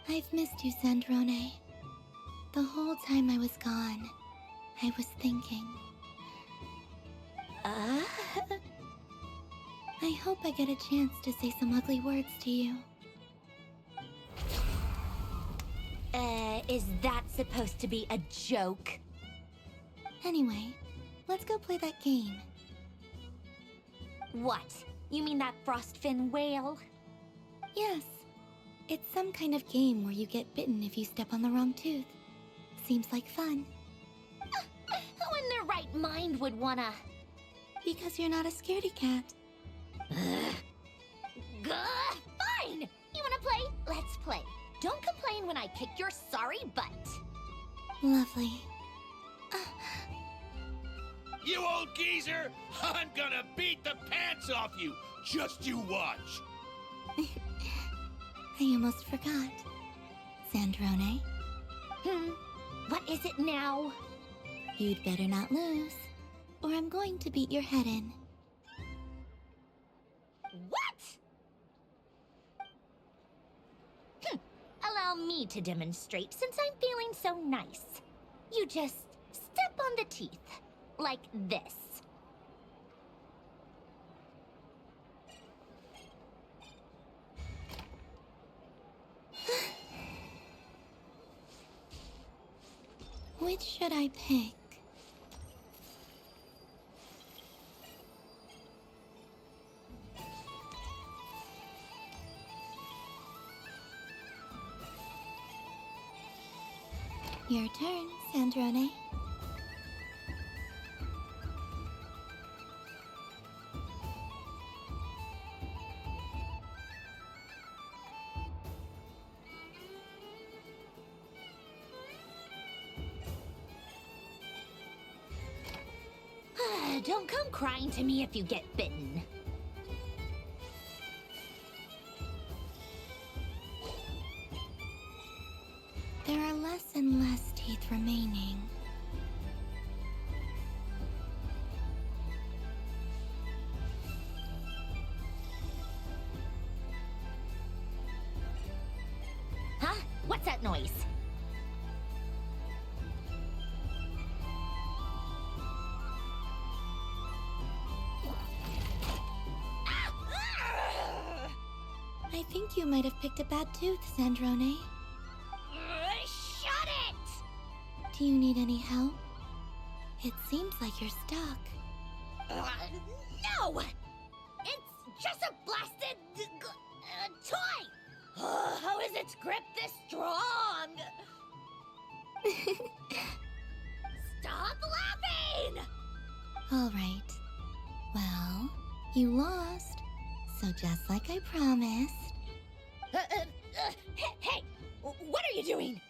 I've missed you, Sandrone. The whole time I was gone, I was thinking. I hope I get a chance to say some ugly words to you. Is that supposed to be a joke? Anyway, let's go play that game. What? You mean that frostfin whale? Yes. It's some kind of game where you get bitten if you step on the wrong tooth. Seems like fun. Who in their right mind would wanna... Because you're not a scaredy cat. Fine! You wanna play? Let's play. Don't complain when I kick your sorry butt. Lovely. You old geezer! I'm gonna beat the pants off you! Just you watch! I almost forgot. Sandrone? What is it now? You'd better not lose, or I'm going to beat your head in. What? Allow me to demonstrate since I'm feeling so nice. You just step on the teeth, like this. Which should I pick? Your turn, Sandrone. Don't come crying to me if you get bitten. There are less and less teeth remaining. Huh? What's that noise? I think you might have picked a bad tooth, Sandrone. Shut it! Do you need any help? It seems like you're stuck. No! It's just a blasted toy! How is its grip this strong? Stop laughing! Alright. Well, you lost. So just like I promised. Hey! What are you doing?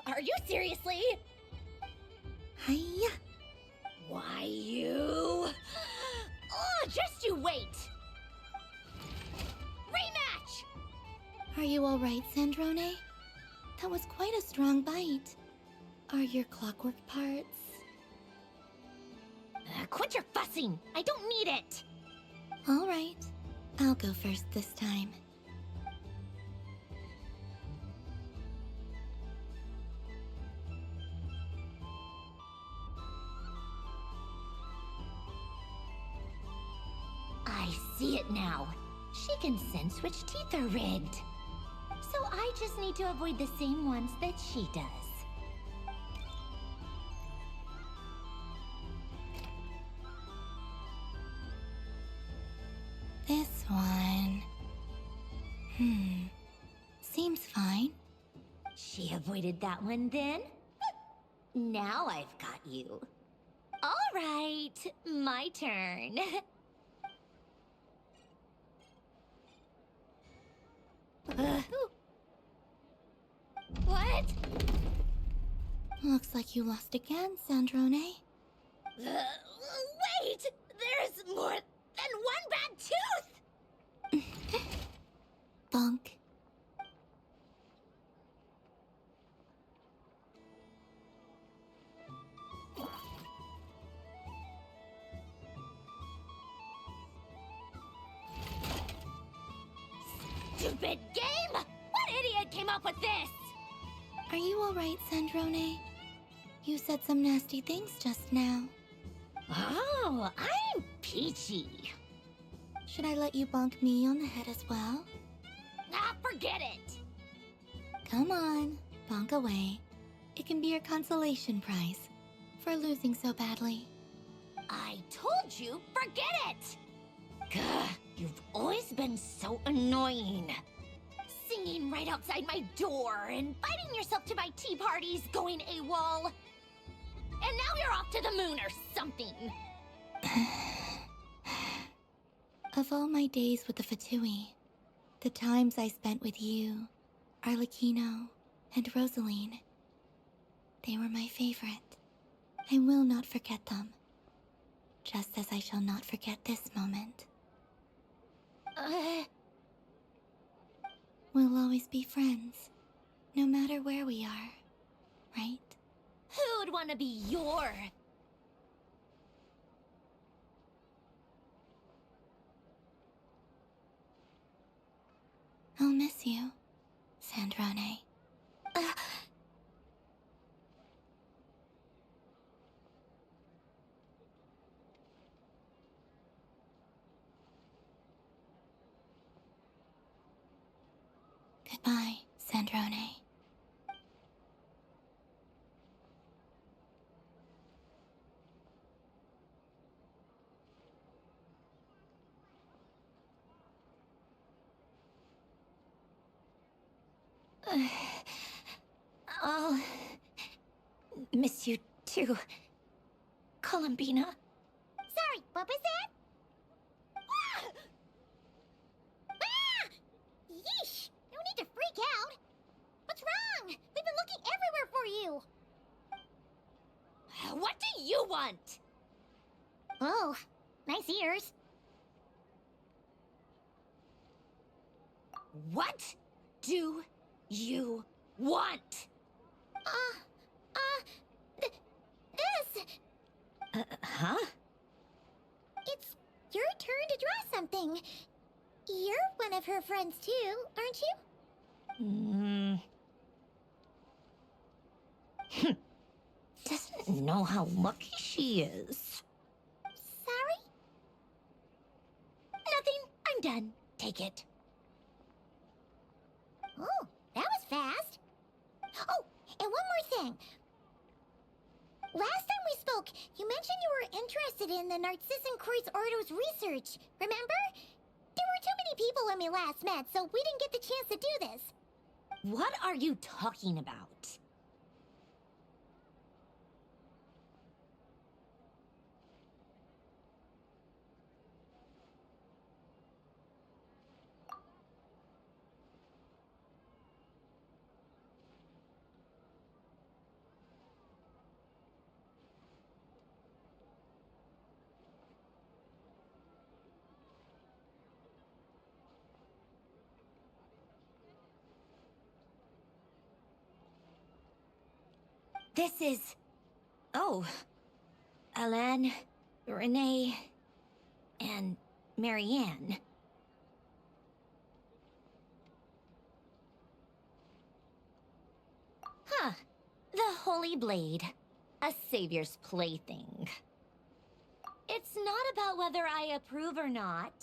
Are you seriously? Hiya! Why you? Oh, just you wait! Rematch! Are you alright, Sandrone? That was quite a strong bite. Are your clockwork parts? Quit your fussing! I don't need it! Alright. I'll go first this time. I see it now. She can sense which teeth are rigged. So I just need to avoid the same ones that she does. This one... Seems fine. She avoided that one then? Now I've got you. All right, my turn. What? Looks like you lost again, Sandrone. Wait! There's more than one bad tooth! Bonk. Stupid game! What idiot came up with this? Are you alright, Sandrone? You said some nasty things just now. Oh, I'm peachy. Should I let you bonk me on the head as well? Ah, forget it! Come on, bonk away. It can be your consolation prize for losing so badly. I told you, forget it! Gah, you've always been so annoying. Singing right outside my door, inviting yourself to my tea parties, going AWOL. And now you're off to the moon or something. Of all my days with the Fatui, the times I spent with you, Arlecchino, and Rosaline, they were my favorite. I will not forget them. Just as I shall not forget this moment. We'll always be friends, no matter where we are, right? Who'd want to be your... I'll miss you, Sandrone. Goodbye, Sandrone. I'll miss you too, Columbina. Sorry, what was that? Ah! Ah! Yeesh! No need to freak out. What's wrong? We've been looking everywhere for you. What do you want? Oh, nice ears. What do you want? This. Huh? It's your turn to draw something. You're one of her friends too, aren't you? Doesn't know how lucky she is. Sorry? Nothing. I'm done. Take it. Oh, that was fast. Oh, and one more thing. Last time we spoke, you mentioned you were interested in the Narcissan Kreuz Ordo's research, remember? There were too many people when we last met, so we didn't get the chance to do this. What are you talking about? This is... Oh. Alan, Renee, and Marianne. Huh. The Holy Blade. A savior's plaything. It's not about whether I approve or not.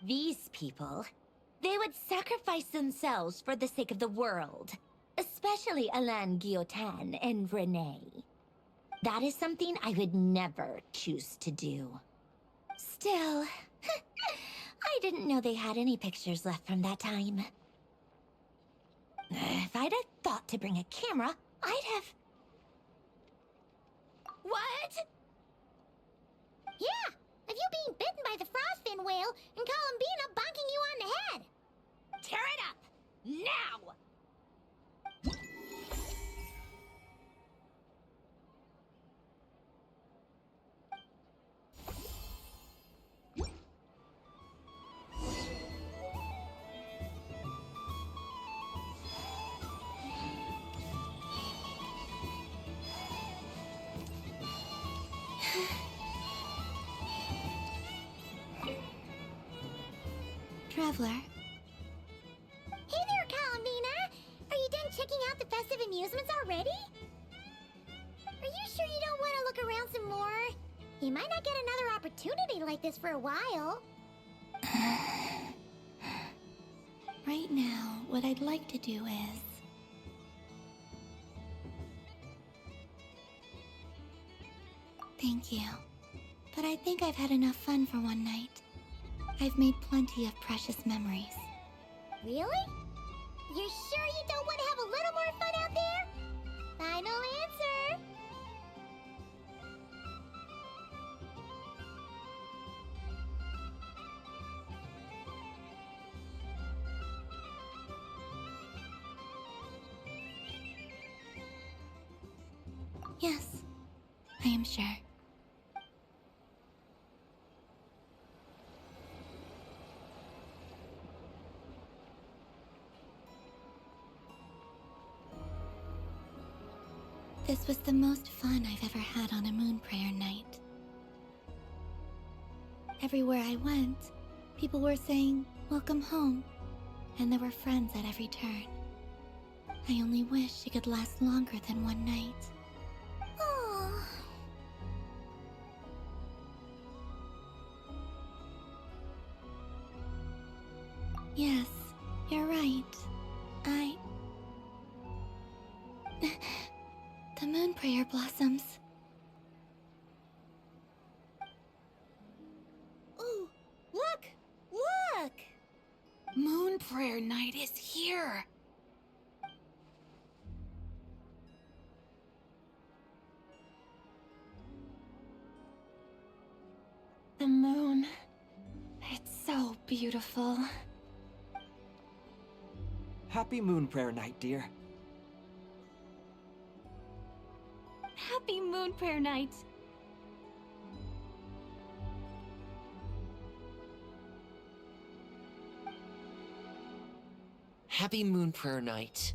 These people, they would sacrifice themselves for the sake of the world. Especially Alain Guillotin and Renee. That is something I would never choose to do. Still, I didn't know they had any pictures left from that time. If I'd have thought to bring a camera, I'd have... What? Yeah, of you being bitten by the frostfin whale and Columbina bonking you on the head. Tear it up! Now! Traveler. Hey there, Columbina! Are you done checking out the festive amusements already? Are you sure you don't want to look around some more? You might not get another opportunity like this for a while. Right now, what I'd like to do is... Thank you. But I think I've had enough fun for one night. I've made plenty of precious memories. Really? You sure you don't want to have a little more fun out there? Final answer. Yes, I am sure. This was the most fun I've ever had on a moon prayer night. Everywhere I went, people were saying, "Welcome home," and there were friends at every turn. I only wish it could last longer than one night. Oh. Yes, you're right. The moon prayer blossoms. Ooh, look! Look! Moon prayer night is here. The moon. It's so beautiful. Happy moon prayer night, dear. Happy moon prayer night. Happy moon prayer night.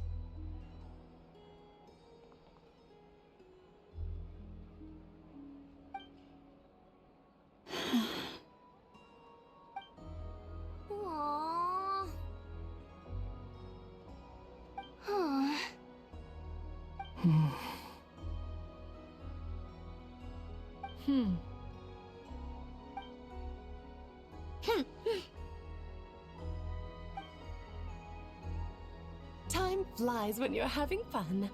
Aww. Huh. lies when you're having fun.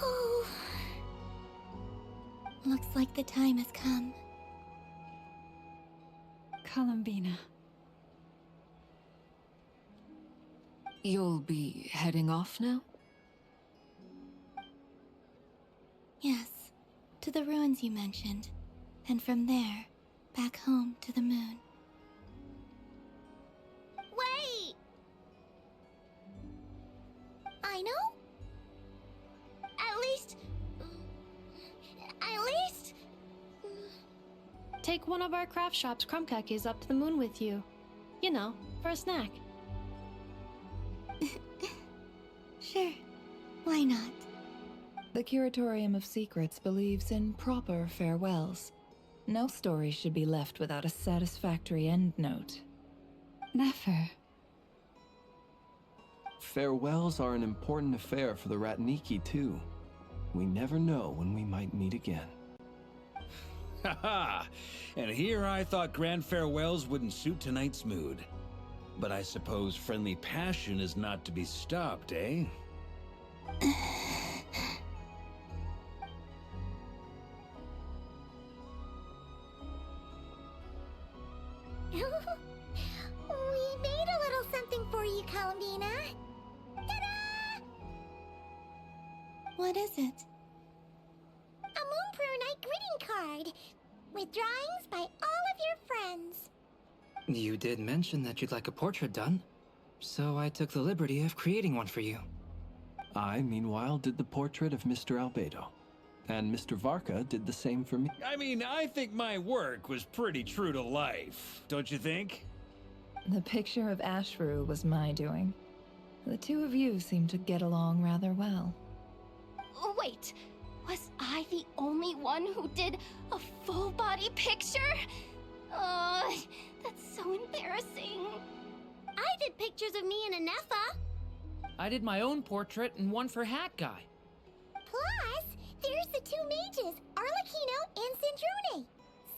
Oh. Looks like the time has come. Columbina. You'll be heading off now? Yes, to the ruins you mentioned. And from there, back home to the moon. Wait! I know? At least... Take one of our craft shop's crumb cookies up to the moon with you. You know, for a snack. Sure. Why not? The Curatorium of Secrets believes in proper farewells. No story should be left without a satisfactory endnote. Never. Farewells are an important affair for the Ratniki, too. We never know when we might meet again. Haha! And here I thought grand farewells wouldn't suit tonight's mood. But I suppose friendly passion is not to be stopped, eh? We made a little something for you, Columbina. Ta-da! What is it? A Moonprayer Night greeting card with drawings by all of your friends. You did mention that you'd like a portrait done, so I took the liberty of creating one for you. I, meanwhile, did the portrait of Mr. Albedo. And Mr. Varka did the same for me. I mean, I think my work was pretty true to life, don't you think? The picture of Ashru was my doing. The two of you seem to get along rather well. Wait, was I the only one who did a full body picture? That's so embarrassing. I did pictures of me and Anefa. I did my own portrait and one for Hat Guy. Plus, there's the two mages, Arlecchino and Sandrone.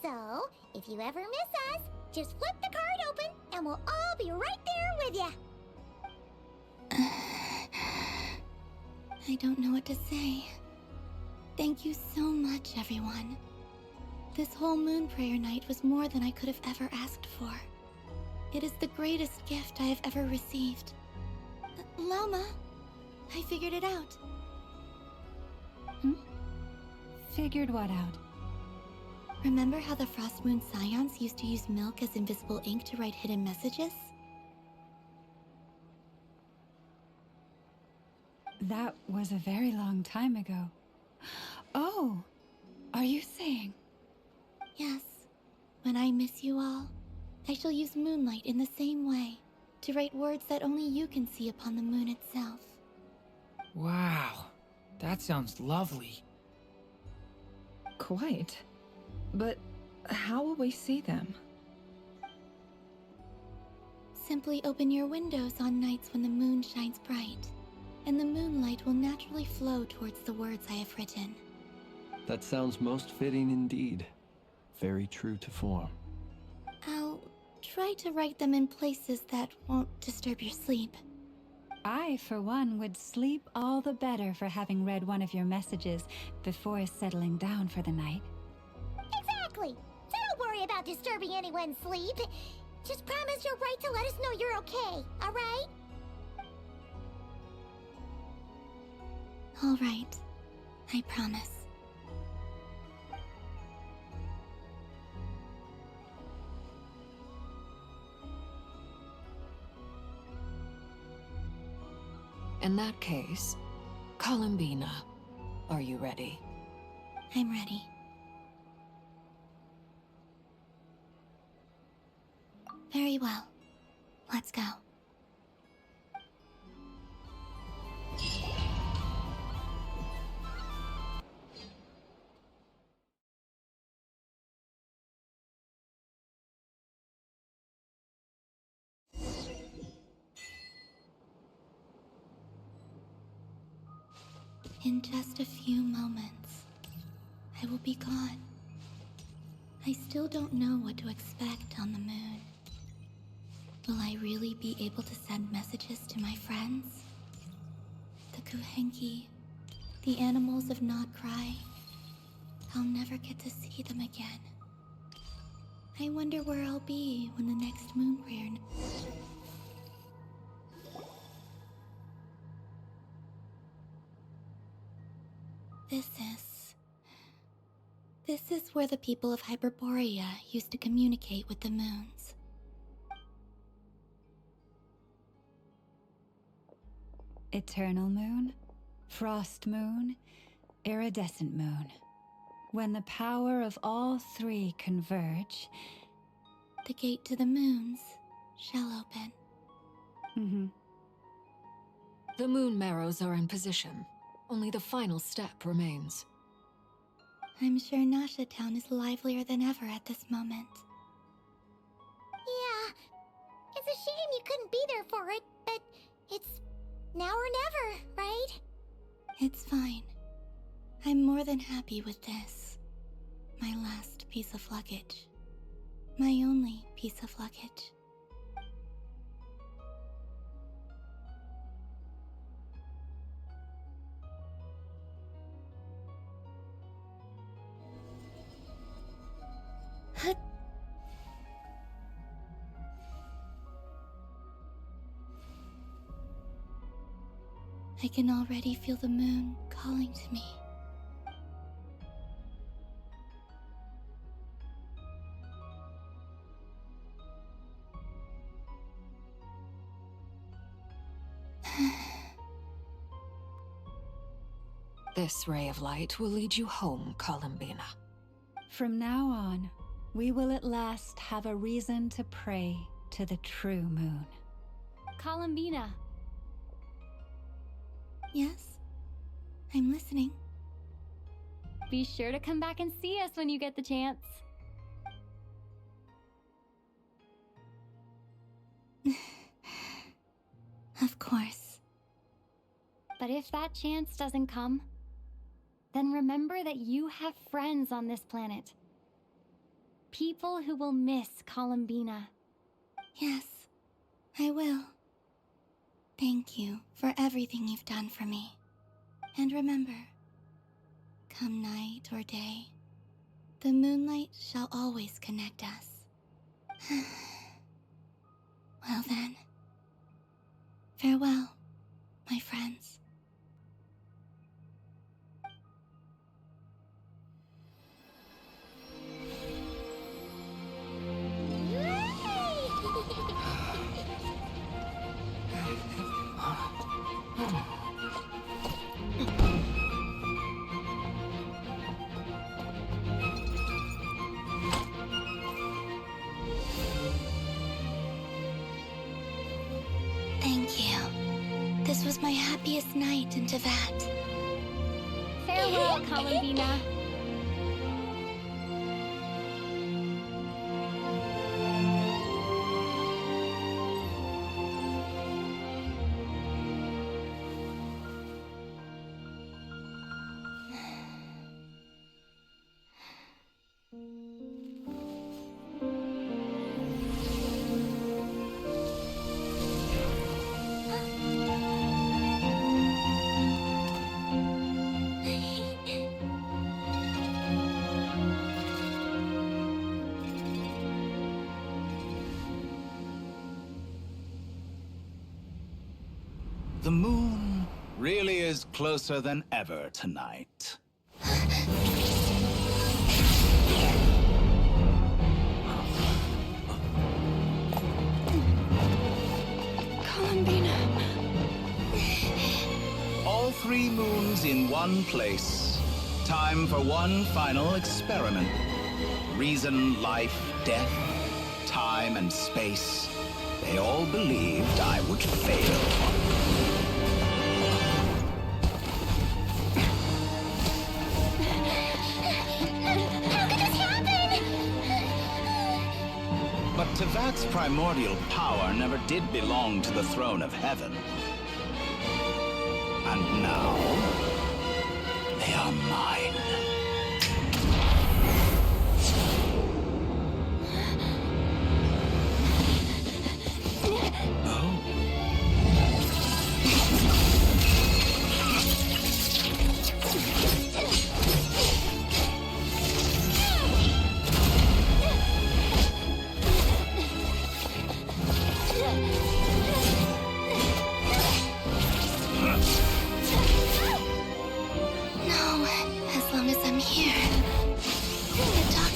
So, if you ever miss us, just flip the card open and we'll all be right there with you. I don't know what to say. Thank you so much, everyone. This whole Moonprayer Night was more than I could have ever asked for. It is the greatest gift I have ever received. Lama, I figured it out. Figured what out? Remember how the Frost Moon Scions used to use milk as invisible ink to write hidden messages? That was a very long time ago. Oh, are you saying? Yes. When I miss you all, I shall use moonlight in the same way, to write words that only you can see upon the moon itself. Wow, that sounds lovely. Quite. But how will we see them? Simply open your windows on nights when the moon shines bright, and the moonlight will naturally flow towards the words I have written. That sounds most fitting indeed. Very true to form. I'll try to write them in places that won't disturb your sleep. I, for one, would sleep all the better for having read one of your messages before settling down for the night. Exactly. So don't worry about disturbing anyone's sleep. Just promise you'll write to let us know you're okay, alright? All right. I promise. In that case, Columbina, are you ready? I'm ready. Very well. Let's go. In just a few moments, I will be gone. I still don't know what to expect on the moon. Will I really be able to send messages to my friends? The Kuhenki, the animals of Not Cry. I'll never get to see them again. I wonder where I'll be when the next moon prayer. This is where the people of Hyperborea used to communicate with the moons. Eternal moon, frost moon, iridescent moon. When the power of all three converge, the gate to the moons shall open. The moon marrows are in position. Only the final step remains. I'm sure Nasha Town is livelier than ever at this moment. Yeah, it's a shame you couldn't be there for it, but it's now or never, right? It's fine. I'm more than happy with this. My last piece of luggage. My only piece of luggage. I can already feel the moon calling to me. This ray of light will lead you home, Columbina. From now on, we will at last have a reason to pray to the true moon. Columbina. Yes? I'm listening. Be sure to come back and see us when you get the chance. Of course. But if that chance doesn't come, then remember that you have friends on this planet. People who will miss Columbina. Yes, I will. Thank you for everything you've done for me. And remember, come night or day, the moonlight shall always connect us. Well then, farewell, my friends. Thank you. This was my happiest night in Teyvat. Farewell, Columbina. The moon really is closer than ever tonight. Columbina. All three moons in one place. Time for one final experiment. Reason, life, death, time, and space. They all believed I would fail. But Teyvat's primordial power never did belong to the throne of heaven. And now, they are mine.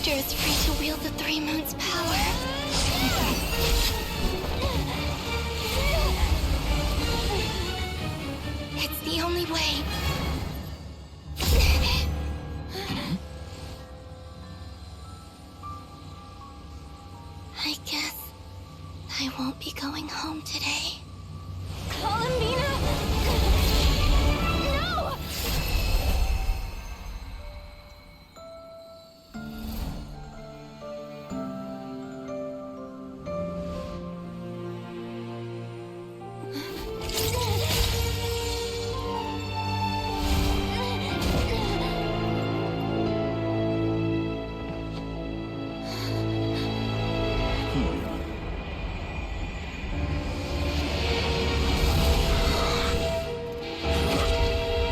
master is free to wield the Three Moons' power. It's the only way. I guess I won't be going home today. Columbina! No!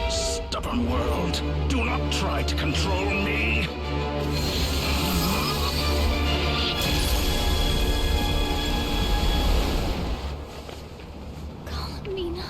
Stubborn world, do not try to control me. Columbina.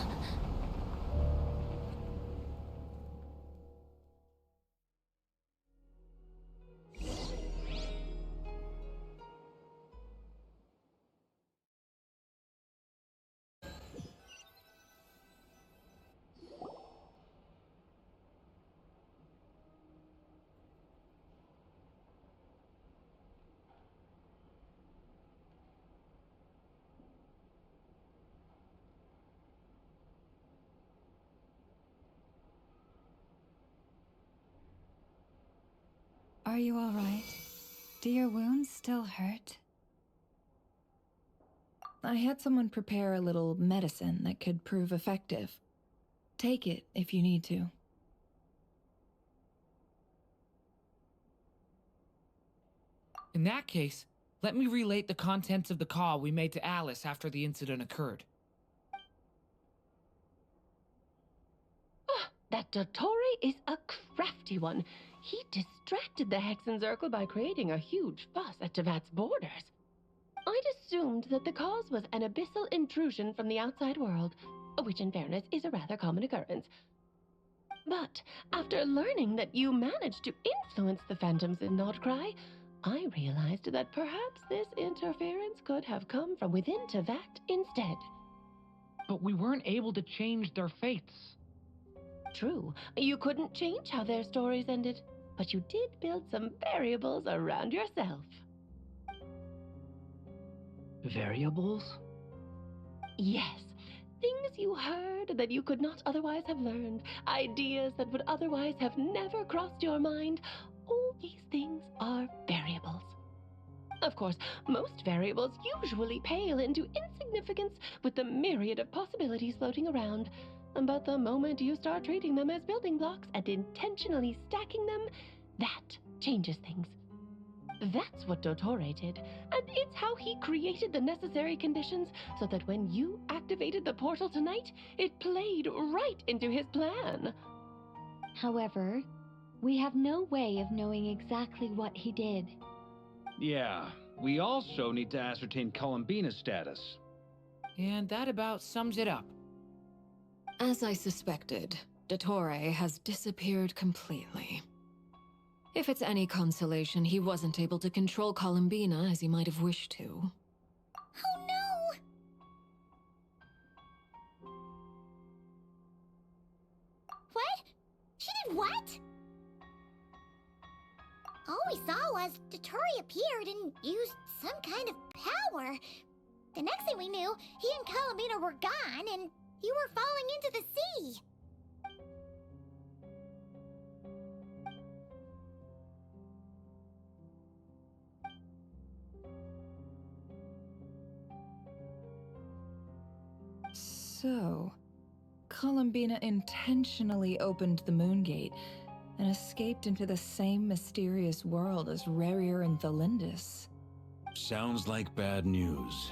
Are you all right? Do your wounds still hurt? I had someone prepare a little medicine that could prove effective. Take it if you need to. In that case, let me relate the contents of the call we made to Alice after the incident occurred. That Dottore is a crafty one. He distracted the Hexenzirkel by creating a huge fuss at Tevat's borders. I'd assumed that the cause was an abyssal intrusion from the outside world, which in fairness is a rather common occurrence. But after learning that you managed to influence the phantoms in Nordcry, I realized that perhaps this interference could have come from within Tevat instead. But we weren't able to change their fates. True, you couldn't change how their stories ended, but you did build some variables around yourself. Variables? Yes, things you heard that you could not otherwise have learned, ideas that would otherwise have never crossed your mind. All these things are variables. Of course, most variables usually pale into insignificance with the myriad of possibilities floating around. But the moment you start treating them as building blocks and intentionally stacking them, that changes things. That's what Dottore did, and it's how he created the necessary conditions so that when you activated the portal tonight, it played right into his plan. However, we have no way of knowing exactly what he did. Yeah, we also need to ascertain Columbina's status. And that about sums it up. As I suspected, Dottore has disappeared completely. If it's any consolation, he wasn't able to control Columbina as he might have wished to. Oh no! What? She did what? All we saw was Dottore appeared and used some kind of power. The next thing we knew, he and Columbina were gone and you were falling into the sea. So, Columbina intentionally opened the Moon Gate and escaped into the same mysterious world as Rerir and Thalindis. Sounds like bad news.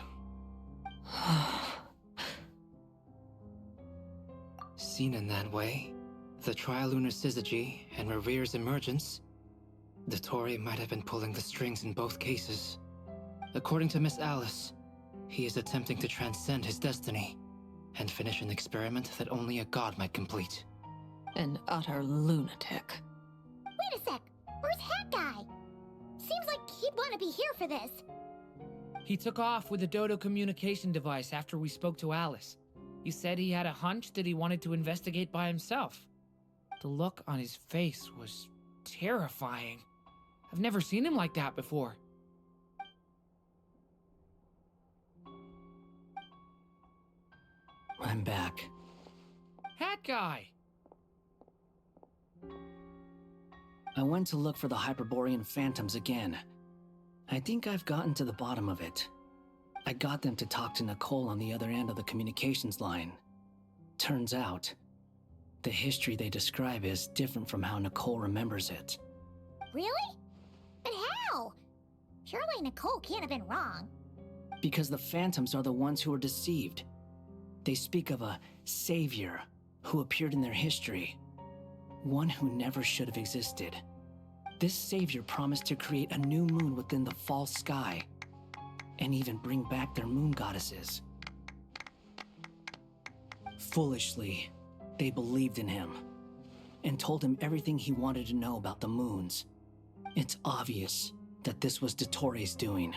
Seen in that way, the Trilunar Syzygy and Rerir's emergence, Dottore might have been pulling the strings in both cases. According to Miss Alice, he is attempting to transcend his destiny and finish an experiment that only a god might complete. An utter lunatic. Wait a sec, where's Hat Guy? Seems Seems like he'd want to be here for this. He took off with the Dodo communication device after we spoke to Alice. He said he had a hunch that he wanted to investigate by himself. The look on his face was terrifying. I've never seen him like that before. I'm back. Hat guy! I went to look for the Hyperborean phantoms again. I think I've gotten to the bottom of it. I got them to talk to Nicole on the other end of the communications line. Turns out, the history they describe is different from how Nicole remembers it. Really? But how? Surely Nicole can't have been wrong. Because the phantoms are the ones who were deceived. They speak of a savior who appeared in their history. One who never should have existed. This savior promised to create a new moon within the false sky, and even bring back their moon goddesses. Foolishly, they believed in him, and told him everything he wanted to know about the moons. It's obvious that this was Dottore doing.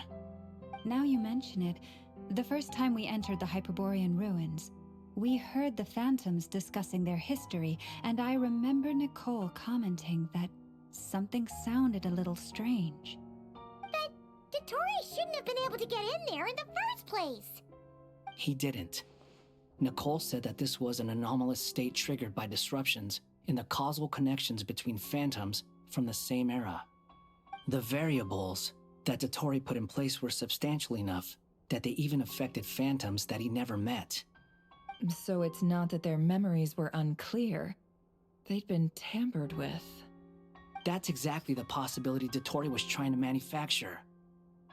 Now you mention it, the first time we entered the Hyperborean ruins, we heard the phantoms discussing their history, and I remember Nicole commenting that something sounded a little strange. But Dottore shouldn't have been able to get in there in the first place. He didn't. Nicole said that this was an anomalous state triggered by disruptions in the causal connections between phantoms from the same era. The variables that Dottore put in place were substantial enough that they even affected phantoms that he never met. So it's not that their memories were unclear. They'd been tampered with. That's exactly the possibility Dottore was trying to manufacture.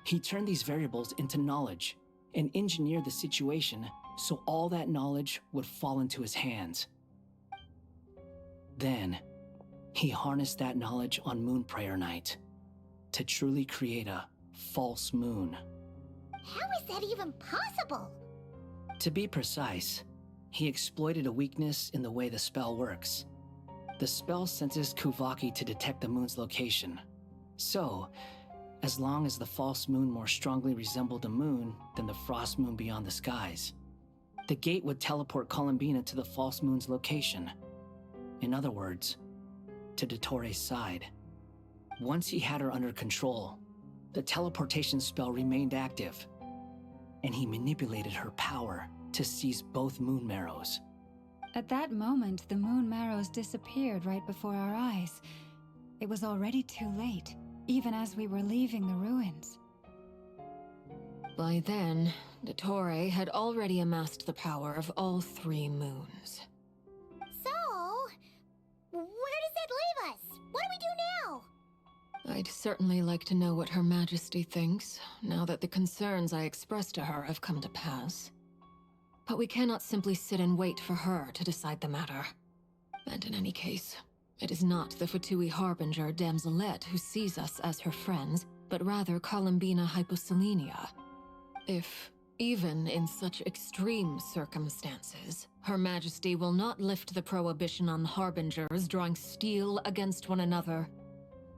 He turned these variables into knowledge and engineered the situation so all that knowledge would fall into his hands. Then, he harnessed that knowledge on Moon Prayer Night to truly create a false moon. How is that even possible? To be precise, he exploited a weakness in the way the spell works. The spell senses Kuvaki to detect the moon's location. So, as long as the false moon more strongly resembled a moon than the frost moon beyond the skies, the gate would teleport Columbina to the false moon's location. In other words, to Dottore's side. Once he had her under control, the teleportation spell remained active, and he manipulated her power to seize both moon marrows. At that moment, the moon marrows disappeared right before our eyes. It was already too late, even as we were leaving the ruins. By then, Dottore had already amassed the power of all 3 moons. So, where does that leave us? What do we do now? I'd certainly like to know what Her Majesty thinks, now that the concerns I expressed to her have come to pass. But we cannot simply sit and wait for her to decide the matter. And in any case, it is not the Fatui Harbinger Damselette who sees us as her friends, but rather Columbina Hyposelenia. If, even in such extreme circumstances, Her Majesty will not lift the prohibition on Harbingers drawing steel against one another,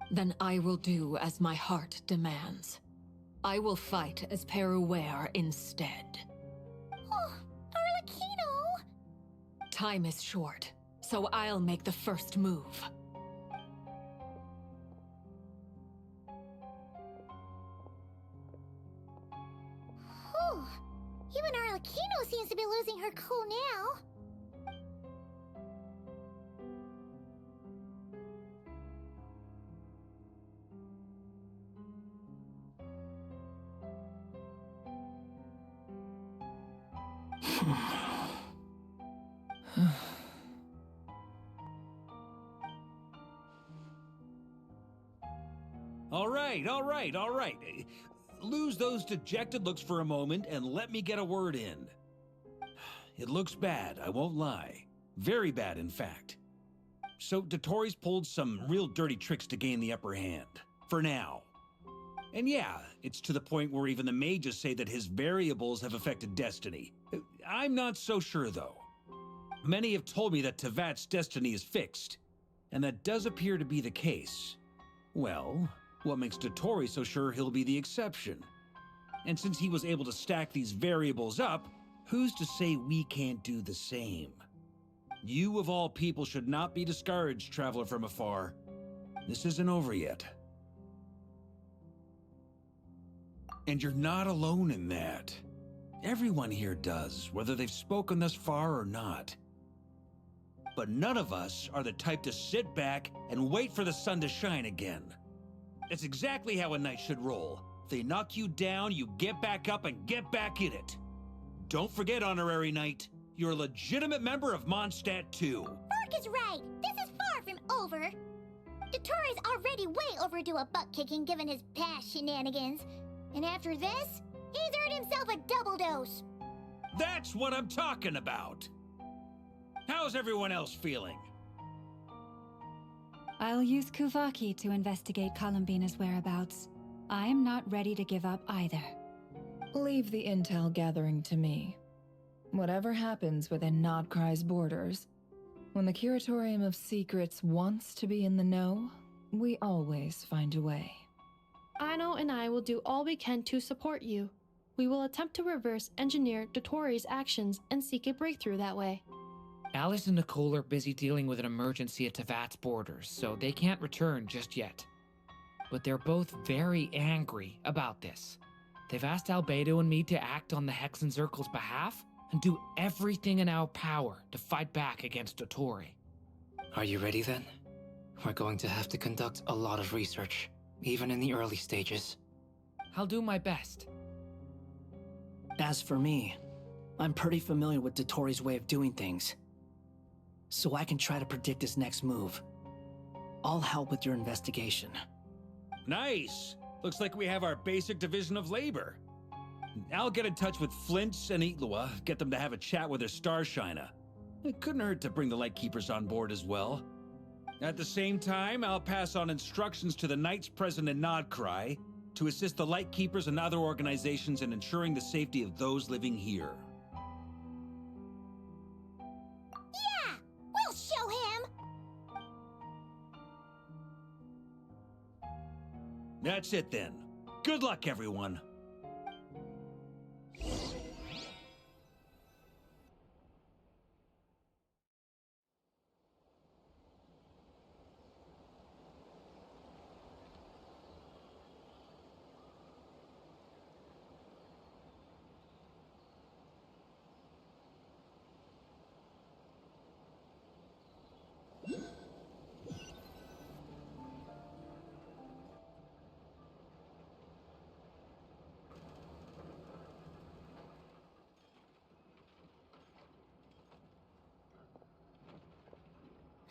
then I will do as my heart demands. I will fight as Peruware instead. Oh, Arlecchino! Time is short, so I'll make the first move. Whew. Even Arlecchino seems to be losing her cool now. All right. Lose those dejected looks for a moment and let me get a word in. It looks bad, I won't lie. Very bad, in fact. So Dottore's pulled some real dirty tricks to gain the upper hand. For now. And yeah, it's to the point where even the mages say that his variables have affected destiny. I'm not so sure, though. Many have told me that Tevat's destiny is fixed, and that does appear to be the case. Well, What makes Dotori so sure he'll be the exception? And since he was able to stack these variables up, who's to say we can't do the same? You of all people should not be discouraged, traveler from afar. This isn't over yet. And you're not alone in that. Everyone here does, whether they've spoken thus far or not. But none of us are the type to sit back and wait for the sun to shine again. That's exactly how a knight should roll. If they knock you down, you get back up and get back in it. Don't forget, Honorary Knight, you're a legitimate member of Mondstadt too. Mark is right. This is far from over. Dotori's already way overdue a butt-kicking given his past shenanigans. And after this, he's earned himself a double dose. That's what I'm talking about. How's everyone else feeling? I'll use Kuvaki to investigate Columbina's whereabouts. I am not ready to give up either. Leave the intel gathering to me. Whatever happens within Nodcry's borders, when the Curatorium of Secrets wants to be in the know, we always find a way. Aino and I will do all we can to support you. We will attempt to reverse engineer Dotori's actions and seek a breakthrough that way. Alice and Nicole are busy dealing with an emergency at Tevat's borders, so they can't return just yet. But they're both very angry about this. They've asked Albedo and me to act on the Hexen Circle's behalf and do everything in our power to fight back against Dotori. Are you ready then? We're going to have to conduct a lot of research, even in the early stages. I'll do my best. As for me, I'm pretty familiar with Dotori's way of doing things, so I can try to predict his next move. I'll help with your investigation. Nice! Looks like we have our basic division of labor. I'll get in touch with Flints and Itlua, get them to have a chat with their Starshiner. It couldn't hurt to bring the Lightkeepers on board as well. At the same time, I'll pass on instructions to the Knights present in Nodcry to assist the Lightkeepers and other organizations in ensuring the safety of those living here. Yeah! We'll show him! That's it then. Good luck, everyone.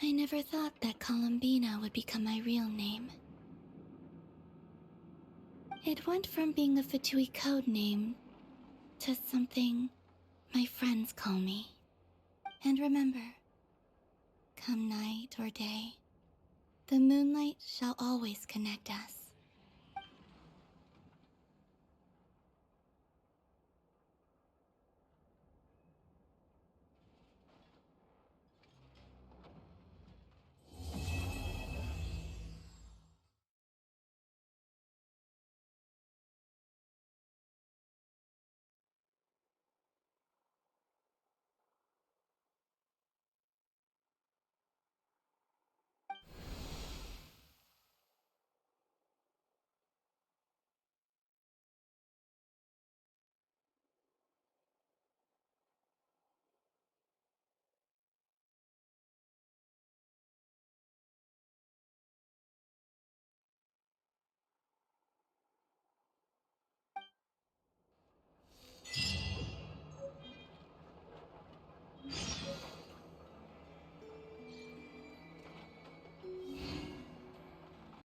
I never thought that Columbina would become my real name. It went from being a Fatui code name to something my friends call me. And remember, come night or day, the moonlight shall always connect us.